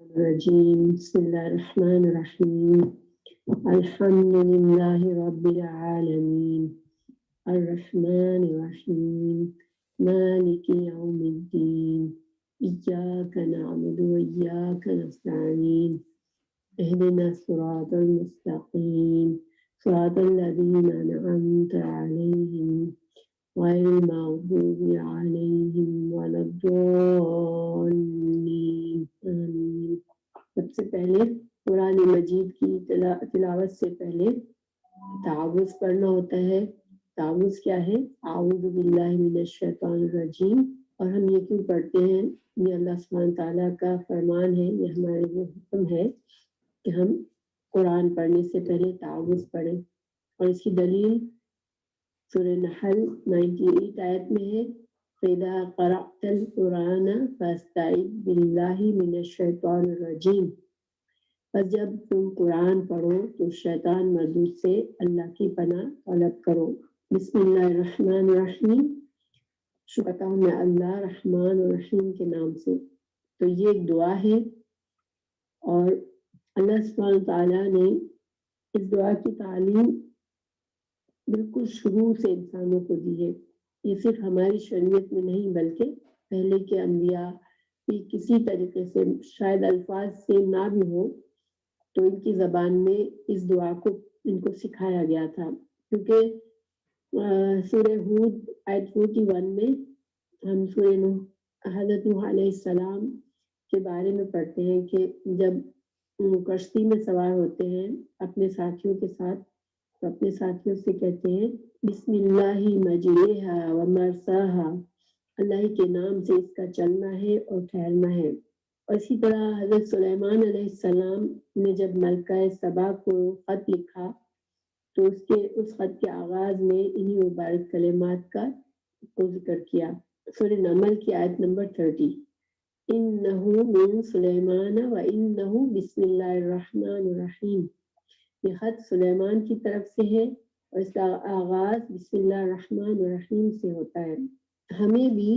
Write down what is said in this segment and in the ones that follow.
الرجيم بسم الله الرحمن الرحيم الحمد لله رب العالمين الرحمن الرحيم مالك يوم الدين إياك نعبد وإياك نستعين اهدنا الصراط المستقيم صراط الذين أنعمت عليهم غير المغضوب عليهم ولا الضالين آمين۔ سب سے پہلے قرآن مجید کی تلاوت سے پہلے تعوذ پڑھنا ہوتا ہے۔ تعوذ کیا ہے؟ اعوذ باللہ من الشیطان الرجیم۔ اور ہم یہ کیوں پڑھتے ہیں؟ یہ اللہ سبحانہ تعالیٰ کا فرمان ہے، یہ ہمارے لیے حکم ہے کہ ہم قرآن پڑھنے سے پہلے تعوذ پڑھیں۔ اور اس کی دلیل سورہ نحل 98 آیت میں ہے، فَإِذَا قَرَأْتَ الْقُرْآنَ فَاسْتَعِذْ بِاللَّهِ مِنَ الشَّيْطَانِ الرَّجِيمِ۔ پس جب تم قرآن پڑھو تو شیطان مردود سے اللہ کی پناہ طلب کرو۔ بسم اللہ الرحمن الرحیم۔ شروع کرتا ہوں میں اللہ رحمان اور رحیم کے نام سے۔ تو یہ ایک دعا ہے اور اللہ سبحانہ تعالیٰ نے اس دعا کی تعلیم بالکل شروع سے انسانوں کو دی ہے۔ یہ صرف ہماری شریعت میں نہیں بلکہ پہلے کے انبیاء بھی کسی طریقے سے، شاید الفاظ سے نہ بھی ہو تو ان کی زبان میں اس دعا کو ان کو سکھایا گیا تھا، کیونکہ سورہ ہود آیت 41 میں ہم سورہ نوح حضرت نوح علیہ السلام کے بارے میں پڑھتے ہیں کہ جب کشتی میں سوار ہوتے ہیں اپنے ساتھیوں کے ساتھ تو اپنے ساتھیوں سے کہتے ہیں بسم اللہ مجریہا و مرساہا، اللہ کے نام سے اس کا چلنا ہے اور ٹھہرنا ہے۔ اور اسی طرح حضرت سلیمان علیہ السلام نے جب ملکہ سبا کو خط لکھا تو اس خط کے آغاز میں انہی مبارک کلمات کو ذکر کیا۔ سورہ نمل کی آیت نمبر 30، انہ من سلیمان و انہ بسم اللہ الرحمن الرحیم۔ یہ خط سلیمان کی طرف سے ہے اور اس کا آغاز بسم اللہ الرحمن الرحیم سے ہوتا ہے۔ ہمیں بھی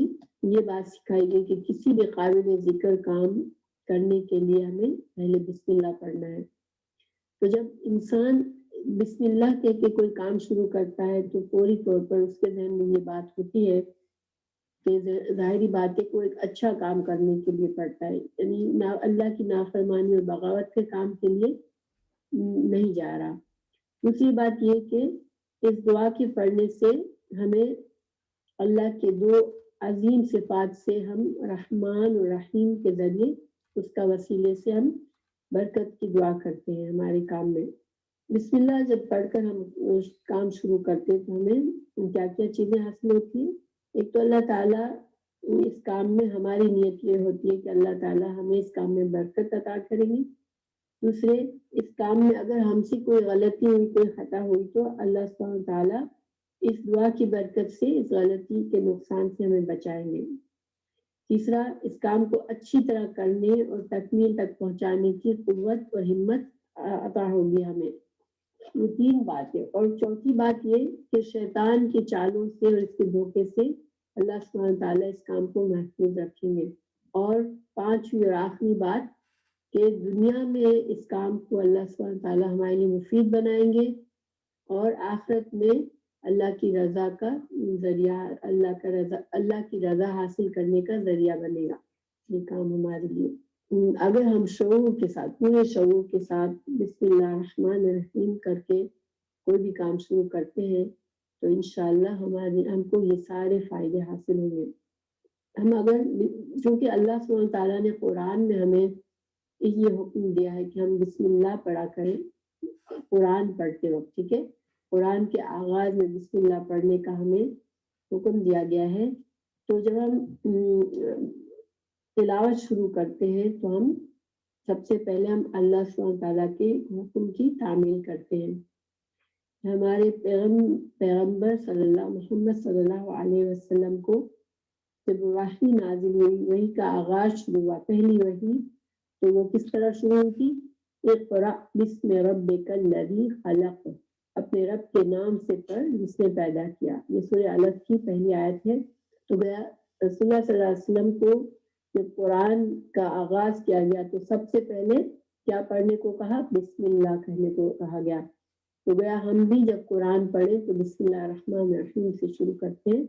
یہ بات سکھائی گئی کہ کسی بھی قابل ذکر کام کرنے کے لیے ہمیں پہلے بسم اللہ پڑھنا ہے۔ تو جب انسان بسم اللہ کہہ کے کوئی کام شروع کرتا ہے تو فوری طور پر اس کے ذہن میں یہ بات ہوتی ہے کہ ظاہری بات ہے کوئی ایک اچھا کام کرنے کے لیے پڑھتا ہے، یعنی اللہ کی نافرمانی اور بغاوت کے کام کے لیے نہیں جا رہا۔ دوسری بات یہ کہ اس دعا کے پڑھنے سے ہمیں اللہ کے دو عظیم صفات سے ہم رحمان اور رحیم کے ذریعے اس کا وسیلے سے ہم برکت کی دعا کرتے ہیں ہمارے کام میں۔ بسم اللہ جب پڑھ کر ہم کام شروع کرتے ہیں تو ہمیں کیا کیا چیزیں حاصل ہوتی ہیں؟ ایک تو اللہ تعالیٰ اس کام میں ہماری نیت یہ ہوتی ہے کہ اللہ تعالیٰ ہمیں اس کام میں برکت عطا کریں گے۔ دوسرے، اس کام میں اگر ہم سے کوئی غلطی ہوئی، کوئی خطا ہوئی تو اللہ سبحانہ تعالیٰ اس دعا کی برکت سے اس غلطی کے نقصان سے ہمیں بچائیں گے۔ تیسرا، اس کام کو اچھی طرح کرنے اور تکمیل تک پہنچانے کی قوت اور ہمت عطا ہوگی ہمیں۔ یہ تین باتیں۔ اور چوتھی بات یہ کہ شیطان کی چالوں سے اور اس کے دھوکے سے اللہ سبحانہ تعالیٰ اس کام کو محفوظ رکھیں گے۔ اور پانچویں اور آخری بات کہ دنیا میں اس کام کو اللہ سبحانہ تعالیٰ ہمارے لیے مفید بنائیں گے اور آخرت میں اللہ کی رضا کا ذریعہ، اللہ کی رضا حاصل کرنے کا ذریعہ بنے گا یہ کام ہمارے لیے۔ اگر ہم شعور کے ساتھ، پورے شعور کے ساتھ بسم اللہ الرحمن الرحیم کر کے کوئی بھی کام شروع کرتے ہیں تو انشاءاللہ ہم کو یہ سارے فائدے حاصل ہوں گے۔ ہم اگر چونکہ اللہ سبحانہ تعالیٰ نے قرآن میں ہمیں یہ حکم دیا ہے کہ ہم بسم اللہ پڑھا کریں قرآن پڑھتے وقت، ٹھیک ہے؟ قرآن کے آغاز میں بسم اللہ پڑھنے کا ہمیں حکم دیا گیا ہے۔ تو جب ہم تلاوت شروع کرتے ہیں تو ہم سب سے پہلے ہم اللہ سبحانہ تعالیٰ کے حکم کی تعمیل کرتے ہیں۔ ہمارے پیغمبر محمد صلی اللہ علیہ وسلم کو جب وحی نازل ہوئی، وحی کا آغاز شروع ہوا، پہلی وحی تو وہ کس طرح شروع ہوئی تھی؟ اقرأ بسم ربک الذی خلق، اپنے رب کے نام سے پڑھ جس نے پیدا کیا۔ یہ سورہ علق کی پہلی آیت ہے۔ تو گیا رسول اللہ صلی اللہ علیہ وسلم کو جب قرآن کا آغاز کیا گیا تو سب سے پہلے کیا پڑھنے کو کہا؟ بسم اللہ کہنے کو کہا گیا. تو گیا ہم بھی جب قرآن پڑھے تو بسم اللہ الرحمن الرحیم سے شروع کرتے ہیں.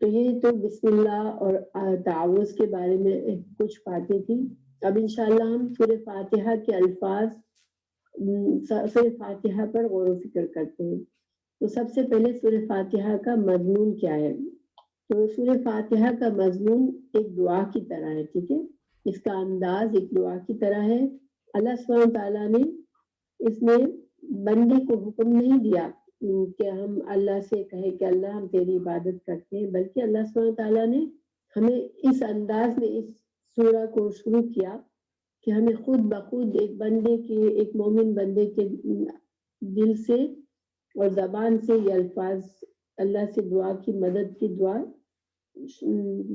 تو یہ تو بسم اللہ اور تعوذ کے بارے میں کچھ باتیں تھی. اب انشاءاللہ ہم سورہ فاتحہ کے الفاظ سورہ فاتحہ پر غور و فکر کرتے ہیں. تو سب سے پہلے سورہ فاتحہ کا مضمون کیا ہے؟ تو سورہ فاتحہ کا مضمون ایک دعا کی طرح ہے. ٹھیک ہے، اس کا انداز ایک دعا کی طرح ہے. اللہ سبحانہ تعالیٰ نے اس میں بندے کو حکم نہیں دیا کہ ہم اللہ سے کہیں کہ اللہ ہم تیری عبادت کرتے ہیں، بلکہ اللہ سبحانہ تعالیٰ نے ہمیں اس انداز میں اس سورہ کو شروع کیا کہ ہمیں خود بخود ایک بندے کے، ایک مومن بندے کے دل سے اور زبان سے یہ الفاظ اللہ سے دعا کی مدد کی دعا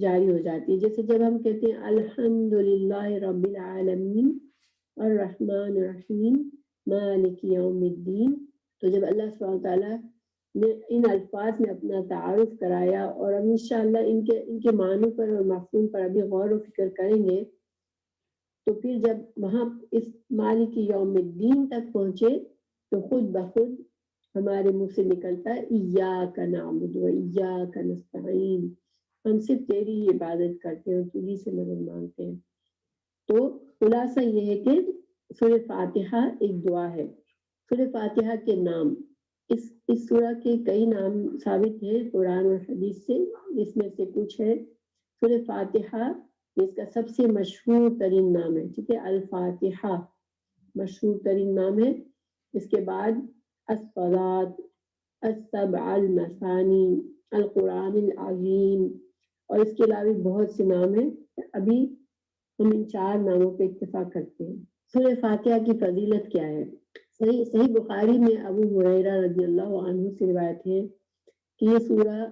جاری ہو جاتی ہے. جیسے جب ہم کہتے ہیں الحمدللہ رب العالمین الرحمن الرحیم مالک یوم الدین، تو جب اللہ سبحانہ تعالیٰ نے ان الفاظ میں اپنا تعارف کرایا اور ہم انشاءاللہ ان کے معنی پر اور مفہوم پر ابھی غور و فکر کریں گے، تو پھر جب وہاں اس مالک یوم الدین تک پہنچے تو خود بخود ہمارے منہ سے نکلتا ہے ایاک نعبد و ایاک نستعین، ہم صرف تیری ہی عبادت کرتے ہیں اور تجھی سے مدد مانگتے ہیں. تو خلاصہ یہ ہے کہ سورہ فاتحہ ایک دعا ہے. سورہ فاتحہ کے نام، اس سورہ کے کئی نام ثابت ہیں قرآن اور حدیث سے. اس میں سے کچھ ہے. سورہ فاتحہ اس کا سب سے مشہور ترین نام ہے. ٹھیک ہے، الفاتحہ مشہور ترین نام ہے. اس کے بعد الصلاۃ، السبع المثانی، القرآن العظیم، اور اس کے علاوہ بہت سے نام ہیں. ابھی ہم ان 4 ناموں پہ اتفاق کرتے ہیں. سورہ فاتحہ کی فضیلت کیا ہے؟ صحیح بخاری میں ابو ہریرہ رضی اللہ عنہ سے روایت ہے کہ یہ سورہ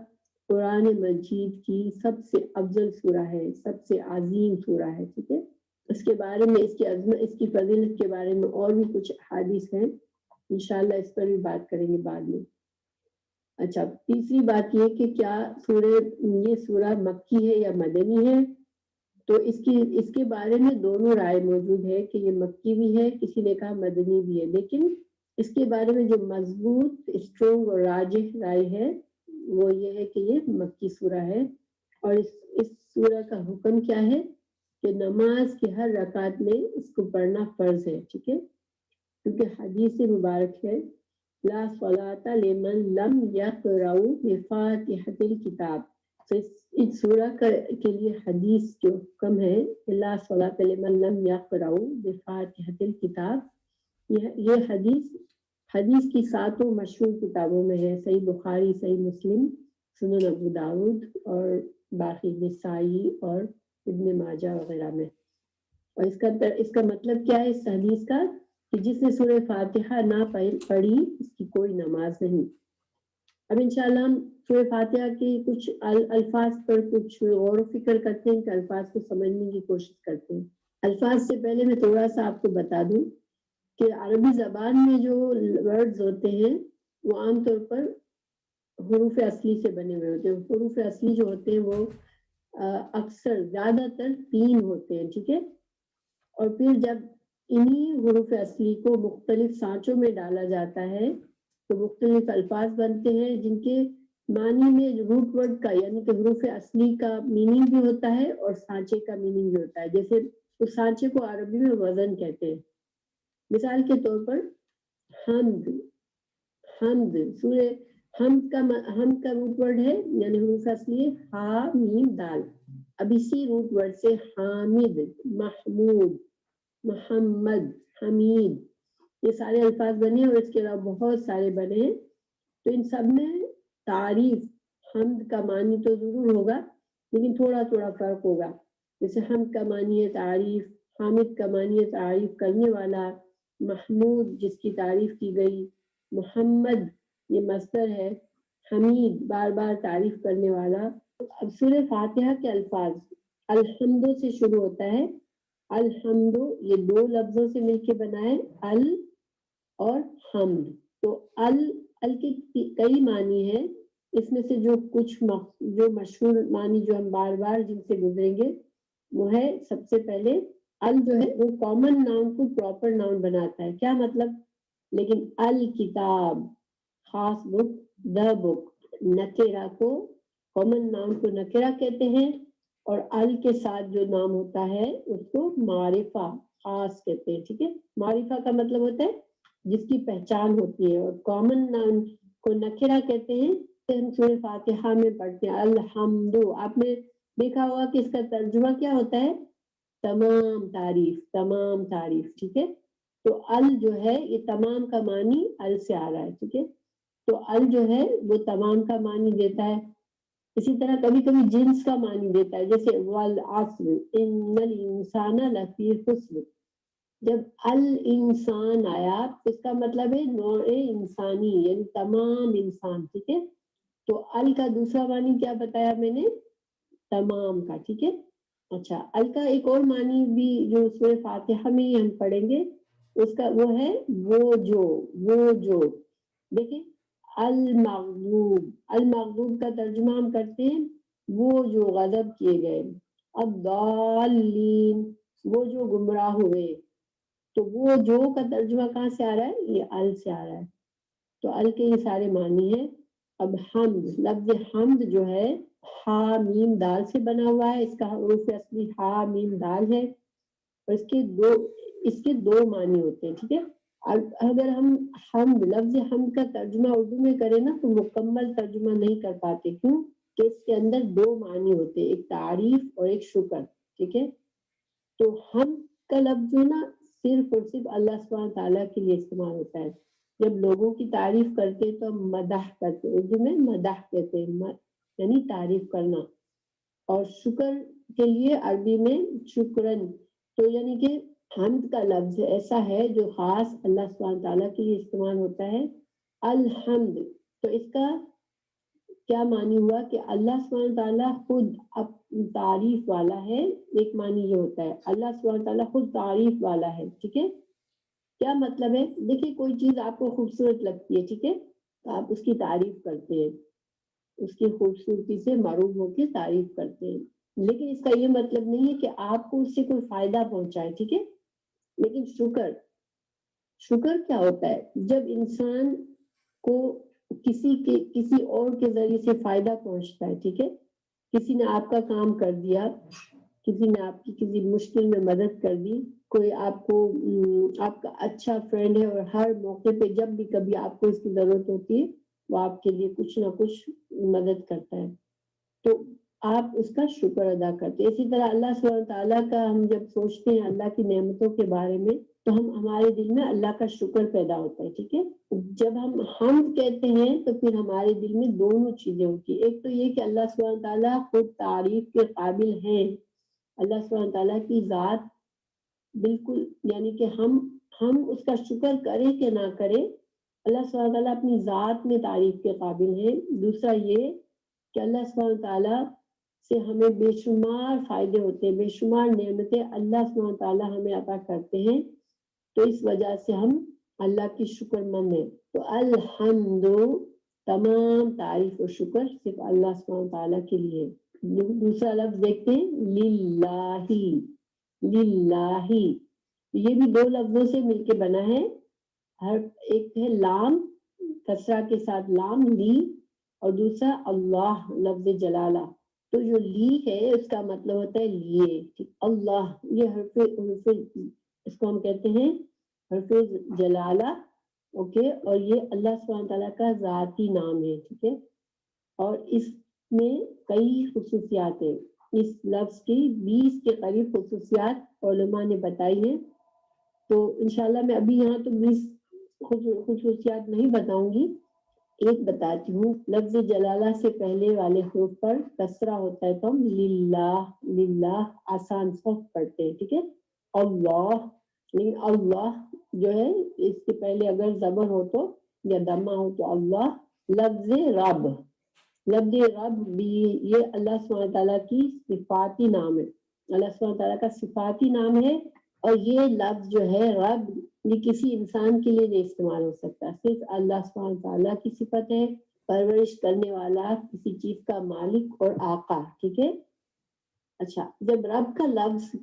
قرآن مجید کی سب سے افضل سورہ ہے، سب سے عظیم سورہ ہے. ٹھیک ہے، اس کے بارے میں، اس کی عظمت، اس کی فضیلت کے بارے میں اور بھی کچھ حدیث ہیں، انشاءاللہ اس پر بھی بات کریں گے بعد میں. اچھا، تیسری بات یہ کہ کیا یہ سورہ مکی ہے یا مدنی ہے؟ تو اس کے بارے میں دونوں رائے موجود ہے کہ یہ مکی بھی ہے، کسی نے کہا مدنی بھی ہے. لیکن اس کے بارے میں جو مضبوط، اسٹرونگ اور راجح رائے ہے وہ یہ ہے کہ یہ مکی سورہ ہے. اور اس سورہ کا حکم کیا ہے کہ نماز کی ہر رکعت میں اس کو پڑھنا فرض ہے. ٹھیک ہے، کیونکہ حدیث مبارک ہے لا صلاۃ لمن لم یقرأ بفاتحۃ الکتاب. تو اس سورہ کے لیے حدیث جو حکم ہے لا صلاۃ لمن لم یقرأ بفاتحۃ الکتاب، یہ حدیث کی 7 مشہور کتابوں میں ہے. صحیح بخاری، صحیح مسلم، سنن ابو داؤد اور باقی نسائی اور ابن ماجہ وغیرہ میں. اور اس کا مطلب کیا ہے اس حدیث کا کہ جس نے سورہ فاتحہ نہ پڑھی اس کی کوئی نماز نہیں. اب انشاءاللہ ہم سورہ فاتحہ کے کچھ الفاظ پر کچھ غور و فکر کرتے ہیں کہ الفاظ کو سمجھنے کی کوشش کرتے ہیں. الفاظ سے پہلے میں تھوڑا سا آپ کو بتا دوں کہ عربی زبان میں جو ورڈز ہوتے ہیں وہ عام طور پر حروف اصلی سے بنے ہوئے ہوتے ہیں. حروف اصلی جو ہوتے ہیں وہ اکثر زیادہ تر 3 ہوتے ہیں. ٹھیک ہے، اور پھر جب انہی حروف اصلی کو مختلف سانچوں میں ڈالا جاتا ہے تو مختلف الفاظ بنتے ہیں جن کے معنی میں روٹ ورڈ کا یعنی کہ حروف اصلی کا میننگ بھی ہوتا ہے اور سانچے کا میننگ بھی ہوتا ہے. جیسے اس سانچے کو عربی میں وزن کہتے ہیں. مثال کے طور پر حمد سورہ حمد کا روٹ ورڈ ہے یعنی حروف اصلی ہا میم دال. اب اسی روٹ ورڈ سے حامد، محمود، محمد، حمید، یہ سارے الفاظ بنے اور اس کے علاوہ بہت سارے بنے ہیں. تو ان سب میں تعریف، حمد کا معنی تو ضرور ہوگا لیکن تھوڑا تھوڑا فرق ہوگا. جیسے حمد کا معنی ہے تعریف، حامد کا معنی ہے تعریف کرنے والا، محمود جس کی تعریف کی گئی، محمد یہ مصدر ہے، حمید بار بار تعریف کرنے والا. اب سورہ فاتحہ کے الفاظ الحمد سے شروع ہوتا ہے. الحمد یہ 2 لفظوں سے مل کے بنا ہے، ال اور حمد. تو ال کے کئی معنی ہیں. اس میں سے جو مشہور معنی جو ہم بار بار جن سے گزریں گے وہ ہے سب سے پہلے ال جو ہے وہ کامن ناؤن کو پراپر ناؤن بناتا ہے. کیا مطلب؟ لیکن الکتاب خاص بک، دا بک نکرہ کو کامن ناؤن کو نکرہ کہتے ہیں، اور ال کے ساتھ جو نام ہوتا ہے اس کو معرفہ خاص کہتے ہیں. ٹھیک ہے، معرفہ کا مطلب ہوتا ہے جس کی پہچان ہوتی ہے، اور کامن ناؤن کو نکرہ کہتے ہیں. ہم سورہ فاتحہ میں پڑھتے ہیں الحمد، آپ نے دیکھا ہوگا کہ اس کا ترجمہ کیا ہوتا ہے؟ تمام تعریف، تمام تعریف. ٹھیک ہے، تو ال جو ہے یہ تمام کا معنی ال سے آ رہا ہے. ٹھیک ہے، تو ال جو ہے وہ تمام کا معنی دیتا ہے. اسی طرح کبھی کبھی جنس کا معنی دیتا ہے، جیسے والعصر ان الانسان لفی خسر. جب الانسان آیا تو اس کا مطلب ہے نوع انسانی، یعنی تمام انسان. ٹھیک ہے، تو ال کا دوسرا معنی کیا بتایا میں نے؟ تمام کا. ٹھیک ہے، اچھا ال کا ایک اور معنی بھی جو سورہ فاتحہ میں ہی ہم پڑھیں گے اس کا وہ ہے وہ جو دیکھیں المغضوب. المغضوب کا ترجمہ ہم کرتے ہیں وہ جو غضب کیے گئے. الضالین وہ جو گمراہ ہوئے. تو وہ جو کا ترجمہ کہاں سے آ رہا ہے؟ یہ ال سے آ رہا ہے. تو ال کے یہ سارے معنی ہیں. اب حمد، لفظ حمد جو ہے ہا میم دال سے بنا ہوا ہے. اس کا حروف اصلی ہا میم دال ہے، اور اس کے دو معنی ہوتے ہیں. ٹھیک ہے، اگر ہم حمد، لفظ حمد کا ترجمہ اردو میں کریں نا تو مکمل ترجمہ نہیں کر پاتے. کیوں کہ اس کے اندر دو معنی ہوتے ہیں، ایک تعریف اور ایک شکر. ٹھیک ہے، تو حمد کا لفظ جو نا صرف اور صرف اللہ سبحانہ تعالیٰ کے لیے استعمال ہوتا ہے. جب لوگوں کی تعریف کرتے تو ہم مدح کرتے، اردو میں مدح کہتے ہیں، یعنی تعریف کرنا. اور شکر کے لیے عربی میں شکرن. تو یعنی کہ حمد کا لفظ ایسا ہے جو خاص اللہ سبحانہ تعالیٰ کے لیے استعمال ہوتا ہے. الحمد، تو اس کا کیا معنی ہوا کہ اللہ سبحانہ تعالیٰ خود تعریف والا ہے. ایک معنی یہ ہوتا ہے اللہ سبحانہ تعالیٰ خود تعریف والا ہے. ٹھیک ہے، کیا مطلب ہے؟ دیکھیں کوئی چیز آپ کو خوبصورت لگتی ہے، ٹھیک ہے، تو آپ اس کی تعریف کرتے ہیں، اس کی خوبصورتی سے معروف ہو کے تعریف کرتے ہیں. لیکن اس کا یہ مطلب نہیں ہے کہ آپ کو اس سے کوئی فائدہ پہنچائے. ٹھیک ہے، لیکن شکر کیا ہوتا ہے؟ جب انسان کو کسی اور کے ذریعے سے فائدہ پہنچتا ہے. ٹھیک ہے، کسی نے آپ کا کام کر دیا، کسی نے آپ کی کسی مشکل میں مدد کر دی، کوئی آپ کو آپ کا اچھا فرینڈ ہے اور ہر موقع پہ جب بھی کبھی آپ کو اس کی ضرورت ہوتی ہے وہ آپ کے لیے کچھ نہ کچھ مدد کرتا ہے، تو آپ اس کا شکر ادا کرتے ہیں. اسی طرح اللہ سبحانہ تعالیٰ کا ہم جب سوچتے ہیں اللہ کی نعمتوں کے بارے میں تو ہمارے دل میں اللہ کا شکر پیدا ہوتا ہے. ٹھیک ہے، جب ہم حمد کہتے ہیں تو پھر ہمارے دل میں دونوں چیزیں ہوتی ہیں. ایک تو یہ کہ اللہ سبحانہ تعالیٰ خود تعریف کے قابل ہیں. اللہ سبحانہ تعالیٰ کی ذات بالکل، یعنی کہ ہم اس کا شکر کریں کہ نہ کریں، اللہ سبحانہ تعالیٰ اپنی ذات میں تعریف کے قابل ہیں. دوسرا یہ کہ اللہ سبحانہ تعالیٰ سے ہمیں بے شمار فائدے ہوتے ہیں، بے شمار نعمتیں اللہ سبحانہ تعالیٰ ہمیں عطا کرتے ہیں، تو اس وجہ سے ہم اللہ کی شکر مند ہیں. تو الحمد، تمام تعریف و شکر صرف اللہ سبحانہ تعالیٰ کے لیے. دوسرا لفظ دیکھتے ہیں للہ. للہ یہ بھی دو لفظوں سے مل کے بنا ہے. ہر ایک ہے لام، کسرہ کے ساتھ لام لی، اور دوسرا اللہ لفظ جلالہ. تو جو لی ہے اس کا مطلب ہوتا ہے لیے. اللہ یہ حرف اس کو ہم کہتے ہیں حرف جلالہ. اوکے، اور یہ اللہ سبحانہ تعالیٰ کا ذاتی نام ہے. ٹھیک ہے، اور اس میں کئی خصوصیات ہیں. اس لفظ کی 20 کے قریب خصوصیات علماء نے بتائی ہیں. تو انشاءاللہ میں ابھی یہاں تو 20 خصوصیات نہیں بتاؤں گی، ایک بتاتی ہوں. لفظ جلالہ سے پہلے والے حروف پر کسرہ ہوتا ہے تو ہم للہ، للہ آسان سخت پڑھتے ہیں. ٹھیک ہے، اللہ، لیکن اللہ جو ہے اس کے پہلے اگر زبر ہو تو یا دمہ ہو تو اللہ. لفظ رب، لفظ رب بھی یہ اللہ سبحانہ تعالیٰ کی صفاتی نام ہے. اللہ سبحانہ تعالیٰ کا صفاتی نام ہے، اور یہ لفظ جو ہے رب یہ کسی انسان کے لیے نہیں استعمال ہو سکتا، صرف اللہ سبحانہ تعالیٰ کی صفت ہے، پرورش کرنے والا، کسی چیز کا مالک اور آقا. ٹھیک ہے، اچھا جب رب کا لفظ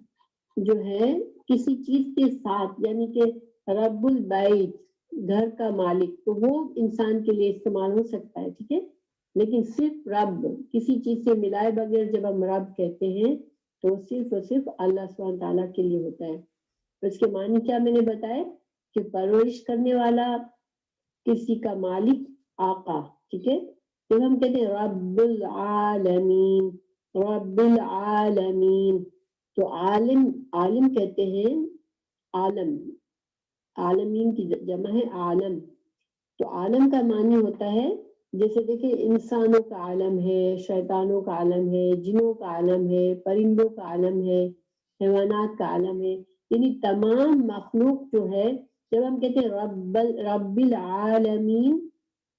جو ہے کسی چیز کے ساتھ یعنی کہ رب البیت گھر کا مالک تو وہ انسان کے لیے استعمال ہو سکتا ہے ٹھیک ہے لیکن صرف رب کسی چیز سے ملائے بغیر جب ہم رب کہتے ہیں تو صرف اور صرف اللہ سبحانہ تعالیٰ کے لیے ہوتا ہے اس کے معنی کیا میں نے بتایا کہ پرورش کرنے والا کسی کا مالک آقا ٹھیک ہے تو ہم کہتے ہیں رب العالمین رب العالمین تو عالم کہتے ہیں عالم عالمین کی جمع ہے عالم تو عالم کا معنی ہوتا ہے جیسے دیکھیں انسانوں کا عالم ہے شیطانوں کا عالم ہے جنوں کا عالم ہے پرندوں کا عالم ہے حیوانات کا عالم ہے یعنی تمام مخلوق جو ہے جب ہم کہتے ہیں رب العالمین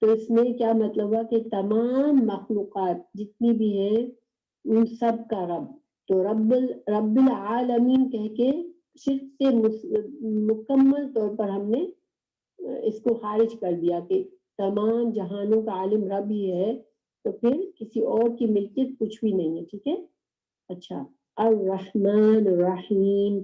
تو اس میں کیا مطلب ہوا کہ تمام مخلوقات جتنی بھی ہیں ان سب کا رب تو رب العالمین کہہ کے شرک سے مکمل طور پر ہم نے اس کو خارج کر دیا کہ تمام جہانوں کا عالم رب ہی ہے تو پھر کسی اور کی ملکیت کچھ بھی نہیں ہے ٹھیک ہے اچھا الرحمن الرحیم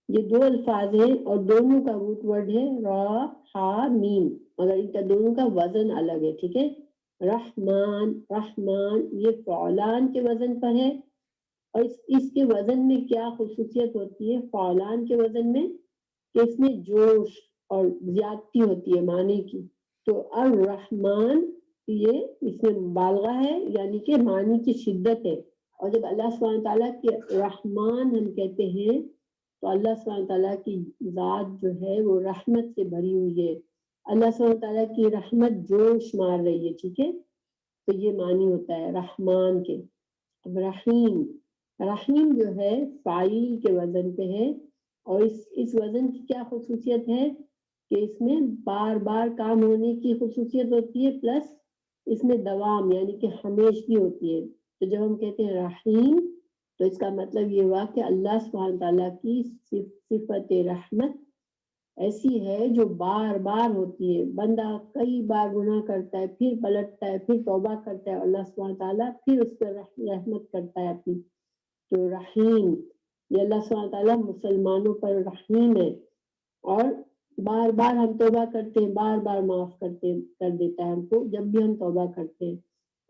یہ دو الفاظ ہیں اور دونوں کا روٹ ورڈ ہے را ہا میم مگر ان کا دونوں کا وزن الگ ہے ٹھیک ہے رحمان یہ فعلان کے وزن پر ہے اور اس کے وزن میں کیا خصوصیت ہوتی ہے فعلان کے وزن میں کہ اس میں جوش اور زیادتی ہوتی ہے معنی کی تو الرحمن یہ اس میں مبالغہ ہے یعنی کہ معنی کی شدت ہے اور جب اللہ سبحانہ تعالیٰ کے رحمان ہم کہتے ہیں تو اللہ سبحانہ تعالیٰ کی ذات جو ہے وہ رحمت سے بھری ہوئی ہے اللہ سبحانہ تعالیٰ کی رحمت جوش مار رہی ہے ٹھیک ہے تو یہ معنی ہوتا ہے رحمان کے اب رحیم جو ہے فاعل کے وزن پہ ہے اور اس وزن کی کیا خصوصیت ہے کہ اس میں بار بار کام ہونے کی خصوصیت ہوتی ہے پلس اس میں دوام یعنی کہ ہمیشگی ہوتی ہے تو جب ہم کہتے ہیں رحیم تو اس کا مطلب یہ ہوا کہ اللہ سبحانہ تعالیٰ کی صفت رحمت ایسی ہے جو بار بار ہوتی ہے بندہ کئی بار گناہ کرتا ہے پھر پلٹتا ہے پھر توبہ کرتا ہے اللہ سبحانہ تعالیٰ پھر اس پر رحمت کرتا ہے اپنی تو رحیم یہ اللہ سبحانہ تعالیٰ مسلمانوں پر رحیم ہے اور بار بار ہم توبہ کرتے ہیں بار بار معاف کر دیتا ہے ہم کو جب بھی ہم توبہ کرتے ہیں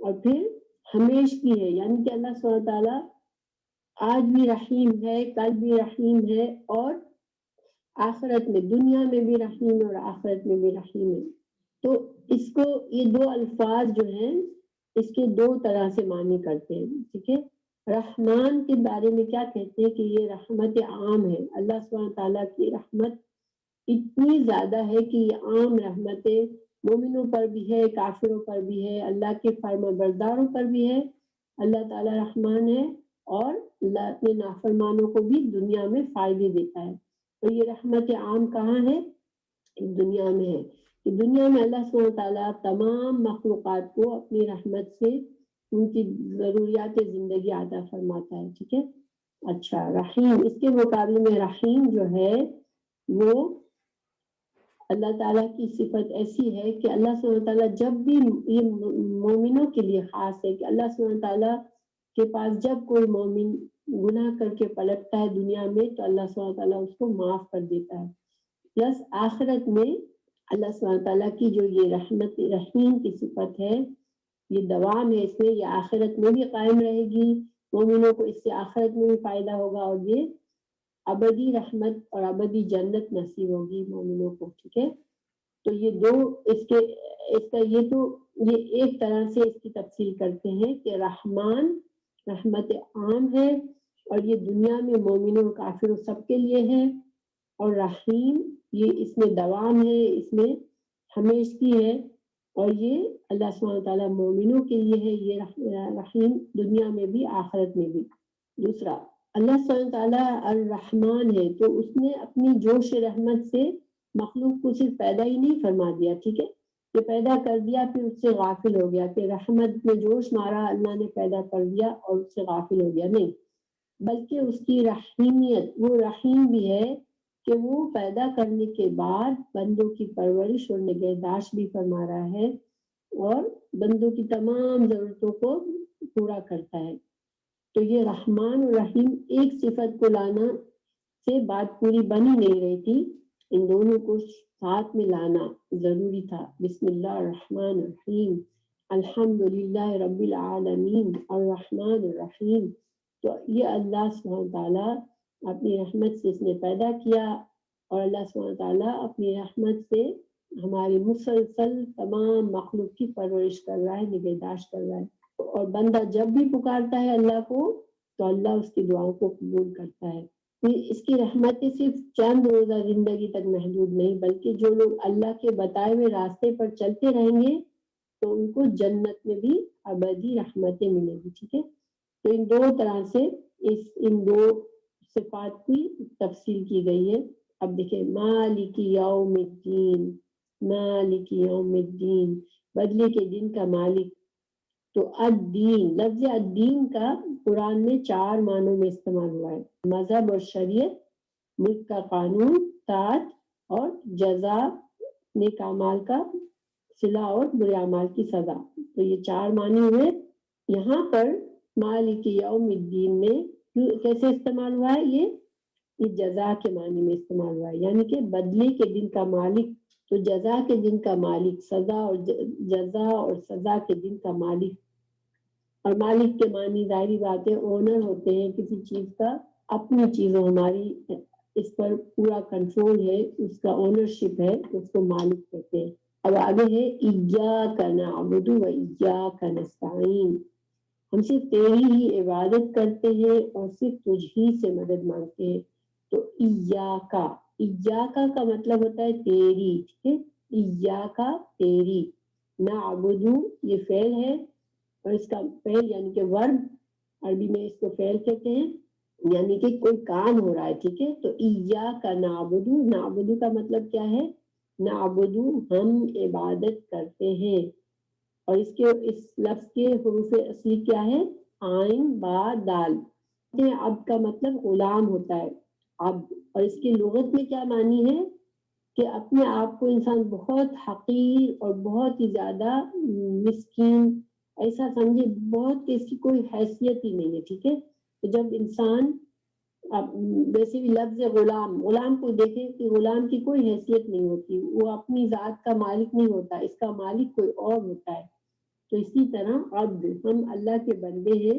اور پھر ہمیشگی ہے یعنی کہ اللہ سبحانہ تعالیٰ آج بھی رحیم ہے کل بھی رحیم ہے اور آخرت میں دنیا میں بھی رحیم اور آخرت میں بھی رحیم ہے تو اس کو یہ دو الفاظ جو ہیں اس کے دو طرح سے معنی کرتے ہیں ٹھیک ہے رحمان کے بارے میں کیا کہتے ہیں کہ یہ رحمت عام ہے اللہ سبحانہ تعالیٰ کی رحمت اتنی زیادہ ہے کہ یہ عام رحمتیں مومنوں پر بھی ہے کافروں پر بھی ہے اللہ کے فرما برداروں پر بھی ہے اللہ تعالیٰ رحمان ہے اور اللہ اپنے نافرمانوں کو بھی دنیا میں فائدے دیتا ہے تو یہ رحمت عام کہاں ہے دنیا میں ہے کہ دنیا میں اللہ سبحانہ تعالیٰ تمام مخلوقات کو اپنی رحمت سے ان کی ضروریات زندگی عطا فرماتا ہے ٹھیک ہے اچھا رحیم اس کے مقابلے میں رحیم جو ہے وہ اللہ تعالیٰ کی صفت ایسی ہے کہ اللہ سبحانہ تعالیٰ جب بھی یہ مومنوں کے لیے خاص ہے کہ اللہ سبحانہ تعالیٰ کے پاس جب کوئی مومن گناہ کر کے پلٹتا ہے دنیا میں تو اللہ سبحانہ تعالیٰ اس کو معاف کر دیتا ہے پلس آخرت میں اللہ سبحانہ تعالیٰ کی جو یہ رحمت رحیم کی صفت ہے یہ دوام ہے اس میں یہ آخرت میں بھی قائم رہے گی مومنوں کو اس سے آخرت میں بھی فائدہ ہوگا اور یہ ابدی رحمت اور ابدی جنت نصیب ہوگی مومنوں کو ٹھیک ہے تو یہ دو اس کا یہ ایک طرح سے اس کی تفصیل کرتے ہیں کہ رحمان رحمت عام ہے اور یہ دنیا میں مومنوں کافروں سب کے لیے ہے اور رحیم یہ اس میں دوام ہے اس میں ہمیشگی ہے اور یہ اللہ سبحانہ تعالیٰ مومنوں کے لیے ہے یہ رحیم دنیا میں بھی آخرت میں بھی دوسرا اللہ سبحانہ تعالیٰ الرحمن ہے تو اس نے اپنی جوش رحمت سے مخلوق کو صرف پیدا ہی نہیں فرما دیا ٹھیک ہے کہ پیدا کر دیا پھر اس سے غافل ہو گیا کہ رحمت میں جوش مارا اللہ نے پیدا کر دیا اور اس سے غافل ہو گیا نہیں بلکہ اس کی رحیمیت وہ رحیم بھی ہے کہ وہ پیدا کرنے کے بعد بندوں کی پرورش اور نگہداشت بھی فرما رہا ہے اور بندوں کی تمام ضرورتوں کو پورا کرتا ہے تو یہ رحمان اور رحیم ایک صفت کو لانا سے بات پوری بن ہی نہیں رہی تھی، ان دونوں کو ساتھ میں لانا ضروری تھا۔ بسم اللہ الرحمن الرحیم، الحمدللہ رب العالمین الرحمن الرحیم۔ تو یہ اللہ سبحانہ تعالیٰ اپنی رحمت سے اس نے پیدا کیا، اور اللہ سبحانہ تعالیٰ اپنی رحمت سے ہماری مسلسل تمام مخلوق کی پرورش کر رہا ہے، نگہداشت کر رہا ہے، اور بندہ جب بھی پکارتا ہے اللہ کو تو اللہ اس کی دعاؤں کو قبول کرتا ہے۔ اس کی رحمتیں صرف چند روزہ زندگی تک محدود نہیں، بلکہ جو لوگ اللہ کے بتائے ہوئے راستے پر چلتے رہیں گے تو ان کو جنت میں بھی ابدی رحمتیں ملیں گی، ٹھیک ہے۔ تو ان دو طرح سے ان دو صفات کی تفصیل کی گئی ہے۔ اب دیکھیں، مالک یوم الدین، مالک یوم الدین، بدلے کے دن کا مالک۔ تو الدین، لفظ الدین کا قرآن میں 4 معنوں میں استعمال ہوا ہے: مذہب اور شریعت، ملک کا قانون، طاعت، اور جزا، نیک اعمال کا صلہ اور برے اعمال کی سزا۔ تو یہ 4 معنی ہوئے۔ یہاں پر مالک یوم الدین میں کیسے استعمال ہوا ہے؟ یہ جزا کے معنی میں استعمال ہوا ہے، یعنی کہ بدلے کے دن کا مالک۔ تو جزا کے دن کا مالک، سزا اور جزا اور سزا کے دن کا مالک۔ اور مالک کے معنی ظاہری بات ہے اونر ہوتے ہیں کسی چیز کا، اپنی چیزوں، ہماری اس پر پورا کنٹرول ہے، اس کا اونرشپ ہے، اس کو مالک کہتے ہیں۔ اب آگے ہے ایاک نعبد و ایاک نستعین، ہم صرف تیری ہی عبادت کرتے ہیں اور صرف تجھ ہی سے مدد مانگتے ہیں۔ تو ایاکا، ایاکا کا مطلب ہوتا ہے تیری، ٹھیک ہے، ایاکا تیری، نعبدو یہ فعل ہے، اور اس کا فعل یعنی کہ ورب، عربی میں اس کو فعل کہتے ہیں، یعنی کہ کوئی کام ہو رہا ہے، ٹھیک ہے۔ تو ایاک نعبدو، نعبدو کا مطلب کیا ہے؟ نعبدو ہم عبادت کرتے ہیں، اور اس لفظ کے حروف اصلی کیا ہے؟ عین با دال۔ عبد کا مطلب غلام ہوتا ہے، عبد، اور اس کی لغت میں کیا معنی ہے کہ اپنے آپ کو انسان بہت حقیر اور بہت ہی زیادہ مسکین ایسا سمجھے، بہت اس کی کوئی حیثیت ہی نہیں ہے، ٹھیک ہے۔ تو جب انسان ویسے بھی لفظ غلام کو دیکھیں کہ غلام کی کوئی حیثیت نہیں ہوتی، وہ اپنی ذات کا مالک نہیں ہوتا، اس کا مالک کوئی اور ہوتا ہے۔ تو اسی طرح عبد، ہم اللہ کے بندے ہیں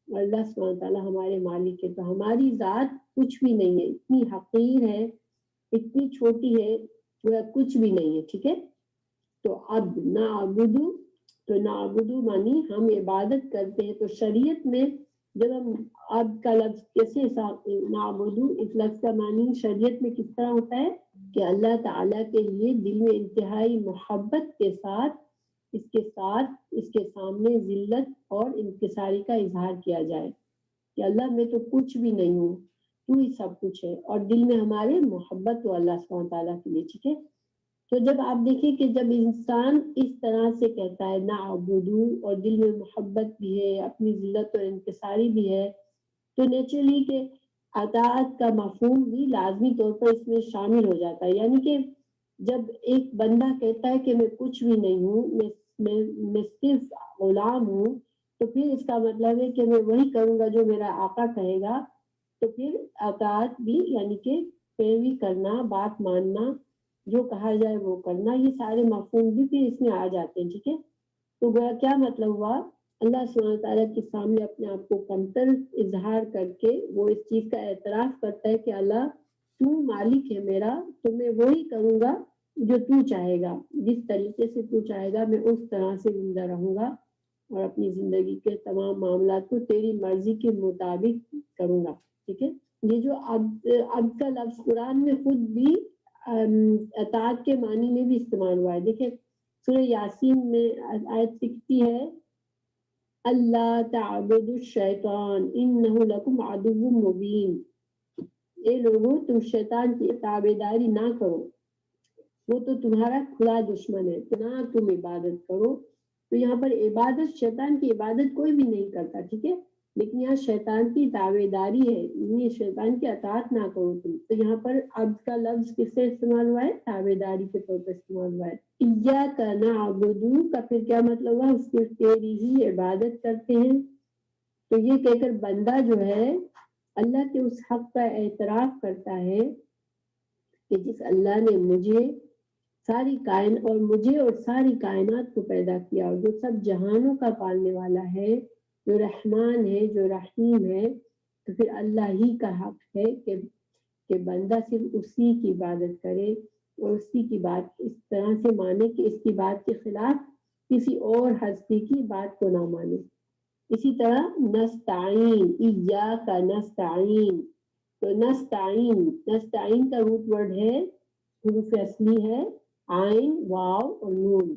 اور اللہ سبحانہ تعالیٰ ہمارے مالک ہے، تو ہماری ذات کچھ بھی نہیں ہے، اتنی حقیر ہے، اتنی چھوٹی ہے، وہ کچھ بھی نہیں ہے، ٹھیک ہے۔ تو عبد نعبدو، تو نعبدو مانی ہم عبادت کرتے ہیں۔ تو شریعت میں جب ہم عبد کا لفظ کیسے نعبدو، اس لفظ کا معنی شریعت میں کس طرح ہوتا ہے کہ اللہ تعالیٰ کے لیے دل میں انتہائی محبت کے ساتھ اس کے سامنے ذلت اور انکساری کا اظہار کیا جائے کہ اللہ میں تو کچھ بھی نہیں ہوں، تو ہی سب کچھ ہے، اور دل میں ہمارے محبت ہو اللہ سبحانہ تعالیٰ کے لیے، ٹھیک ہے۔ تو جب آپ دیکھیں کہ جب انسان اس طرح سے کہتا ہے نعبدو، اور دل میں محبت بھی ہے، اپنی ذلت اور انکساری بھی ہے، تو نیچرلی کہ اطاعت کا مفہوم بھی لازمی طور پر اس میں شامل ہو جاتا ہے۔ یعنی کہ جب ایک بندہ کہتا ہے کہ میں کچھ بھی نہیں ہوں، میں صرف غلام ہوں، تو پھر اس کا مطلب ہے کہ میں وہی کروں گا جو میرا آقا کہے گا۔ تو پھر اطاعت بھی یعنی کہ پیروی کرنا، بات ماننا، جو کہا جائے وہ کرنا، یہ سارے مفہوم بھی پھر اس میں آ جاتے ہیں، ٹھیک ہے۔ تو گویا کیا مطلب ہوا؟ اللہ سبحانہ تعالیٰ کے سامنے اپنے آپ کو کمتر اظہار کر کے وہ اس چیز کا اعتراف کرتا ہے کہ اللہ تو مالک ہے میرا، تو میں وہی کروں گا جو تو چاہے گا، جس طریقے سے تو چاہے گا میں اس طرح سے زندہ رہوں گا، اور اپنی زندگی کے تمام معاملات کو تیری مرضی کے مطابق کروں گا، ٹھیک ہے۔ یہ جو عبد کا لفظ قرآن میں خود بھی اطاعت کے معنی میں بھی استعمال ہوا ہے۔ دیکھیں سورہ یاسین میں آیت 60 ہے، اللہ تعبدوا الشیطان انہ لکم عدو مبین، اے لوگوں تم شیطان کی تابعداری نہ کرو، وہ تو تمہارا کھلا دشمن ہے، نہ تم عبادت کرو۔ تو یہاں پر عبادت، شیطان کی عبادت کوئی بھی نہیں کرتا، ٹھیک ہے، لیکن یہاں شیطان کی تابعداری ہے، یعنی شیطان کی اطاعت نہ کرو تم۔ تو یہاں پر عبد کا لفظ کس سے استعمال ہوا ہے؟ تابعداری کے طور پر استعمال ہوا ہے۔ ایاک نعبد کا پھر کیا مطلب ہوا؟ صرف تیری ہی عبادت کرتے ہیں، تو یہ کہہ کر بندہ جو ہے اللہ کے اس حق کا اعتراف کرتا ہے کہ جس اللہ نے مجھے اور ساری کائنات کو پیدا کیا، اور جو سب جہانوں کا پالنے والا ہے، جو رحمان ہے، جو رحیم ہے، تو پھر اللہ ہی کا حق ہے کہ بندہ صرف اسی کی عبادت کرے اور اسی کی بات اس طرح سے مانے کہ اس کی بات کے خلاف کسی اور ہستی کی بات کو نہ مانے۔ اسی طرح نستعین، ایاک نستعین، تو نستعین کا روٹ ورڈ ہے، حروف اصلی ہے عین، واو اور نون،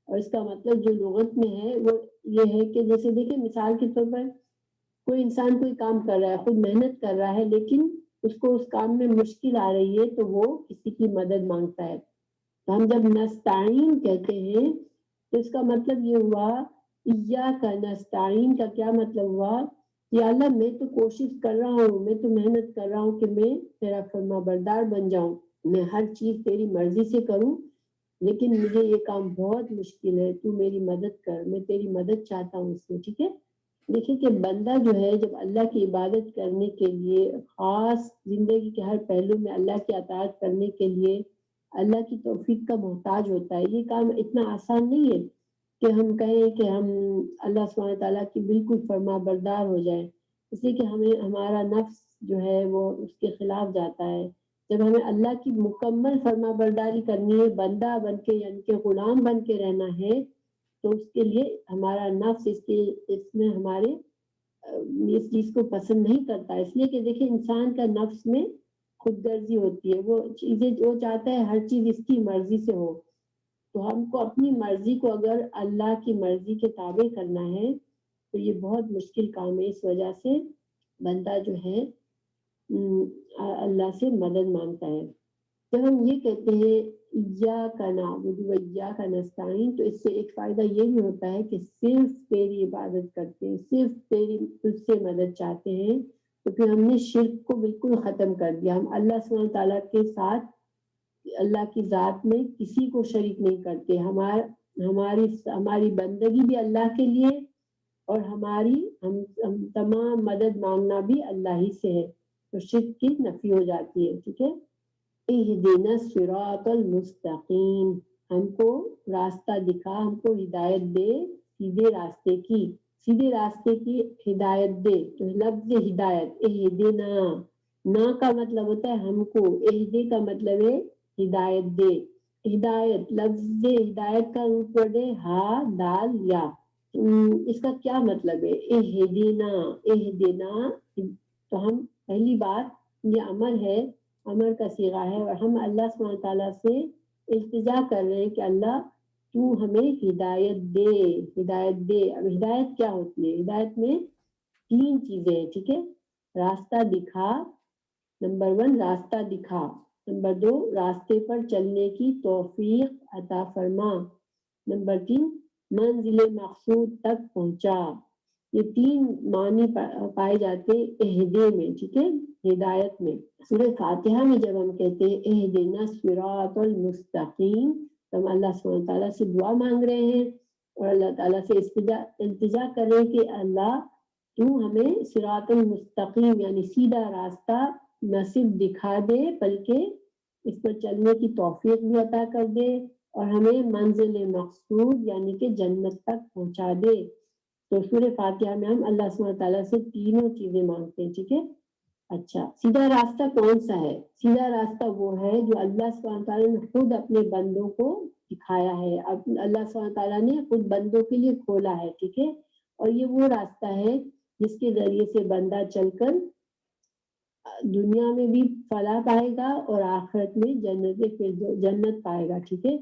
اور اس کا مطلب جو لغت میں ہے وہ یہ ہے کہ جیسے دیکھیں مثال کے طور پر کوئی انسان کوئی کام کر رہا ہے، خود محنت کر رہا ہے، لیکن اس کو اس کام میں مشکل آ رہی ہے تو وہ کسی کی مدد مانگتا ہے۔ تو ہم جب نستعین کہتے ہیں تو اس کا مطلب یہ ہوا، ایاک نستعین کا کیا مطلب ہوا، یا اللہ میں تو کوشش کر رہا ہوں، میں تو محنت کر رہا ہوں کہ میں تیرا فرما بردار بن جاؤں، میں ہر چیز تیری مرضی سے کروں، لیکن مجھے یہ کام بہت مشکل ہے، تو میری مدد کر، میں تیری مدد چاہتا ہوں اس میں، ٹھیک ہے۔ دیکھیں کہ بندہ جو ہے جب اللہ کی عبادت کرنے کے لیے، خاص زندگی کے ہر پہلو میں اللہ کی اطاعت کرنے کے لیے اللہ کی توفیق کا محتاج ہوتا ہے۔ یہ کام اتنا آسان نہیں ہے کہ ہم کہیں کہ ہم اللہ سبحانہ تعالیٰ کی بالکل فرما بردار ہو جائیں، اس لیے کہ ہمارا نفس جو ہے وہ اس کے خلاف جاتا ہے۔ جب ہمیں اللہ کی مکمل فرما برداری کرنی ہے، بندہ بن کے یعنی کہ غلام بن کے رہنا ہے، تو اس کے لیے ہمارا نفس اس میں ہمارے اس چیز کو پسند نہیں کرتا، اس لیے کہ دیکھیں انسان کا نفس میں خود غرضی ہوتی ہے، وہ چیزیں جو چاہتا ہے ہر چیز اس کی مرضی سے ہو، تو ہم کو اپنی مرضی کو اگر اللہ کی مرضی کے تابع کرنا ہے تو یہ بہت مشکل کام ہے۔ اس وجہ سے بندہ جو ہے اللہ سے مدد مانگتا ہے۔ جب ہم یہ کہتے ہیں ایاک نعبد و ایاک نستعین، تو اس سے ایک فائدہ یہ بھی ہوتا ہے کہ صرف تیری عبادت کرتے ہیں، صرف تجھ سے مدد چاہتے ہیں، تو پھر ہم نے شرک کو بالکل ختم کر دیا۔ ہم اللہ سبحانہ تعالیٰ کے ساتھ اللہ کی ذات میں کسی کو شریک نہیں کرتے، ہماری بندگی بھی اللہ کے لیے، اور ہم تمام مدد مانگنا بھی اللہ ہی سے ہے، تو شرک کی نفی ہو جاتی ہے، ٹھیک ہے۔ اہدنا الصراط المستقیم، ہم کو راستہ دکھا، ہم کو ہدایت دے سیدھے راستے کی ہدایت دے۔ تو لفظ ہدایت اہدنا، نا کا مطلب ہوتا ہے ہم کو، اہدے کا مطلب ہے ہدایت دے۔ ہدایت، لفظ ہدایت کا روپ ورڈ ہے ہا دال یا، اس کا کیا مطلب ہے اہدنا، تو ہم پہلی بات یہ امر ہے، امر کا صیغہ ہے، اور ہم اللہ سبحانہ تعالیٰ سے التجا کر رہے ہیں کہ اللہ تو ہمیں ہدایت دے۔ اب ہدایت کیا ہوتی ہے؟ ہدایت میں 3 چیزیں ہیں، ٹھیک ہے۔ راستہ دکھا، نمبر 1 راستہ دکھا، نمبر 2 راستے پر چلنے کی توفیق عطا فرما، نمبر 3 منزل مقصود تک پہنچا۔ یہ 3 معنی پائے جاتے اہدے میں، ٹھیک ہے، ہدایت میں۔ سورہ فاتحہ میں جب ہم کہتے ہیں اہدنا الصراط المستقیم، تو ہم اللہ سبحانہ تعالیٰ سے دعا مانگ رہے ہیں اور اللہ تعالیٰ سے التجا کر رہے ہیں کہ اللہ تو ہمیں صراط المستقیم یعنی سیدھا راستہ نہ صرف دکھا دے بلکہ اس پر چلنے کی توفیق بھی عطا کر دے، اور ہمیں منزل مقصود یعنی کہ جنت تک پہنچا دے۔ تو سورہ فاتحہ میں ہم اللہ سبحانہ تعالیٰ سے تینوں چیزیں مانگتے ہیں، ٹھیک ہے۔ اچھا، سیدھا راستہ کون سا ہے؟ سیدھا راستہ وہ ہے جو اللہ سبحانہ تعالیٰ نے خود اپنے بندوں کو دکھایا ہے، اللہ سبحانہ تعالیٰ نے خود بندوں کے لیے کھولا ہے، ٹھیک ہے، اور یہ وہ راستہ ہے جس کے ذریعے سے بندہ چل کر دنیا میں بھی فلاح پائے گا اور آخرت میں جنت پائے گا، ٹھیک ہے۔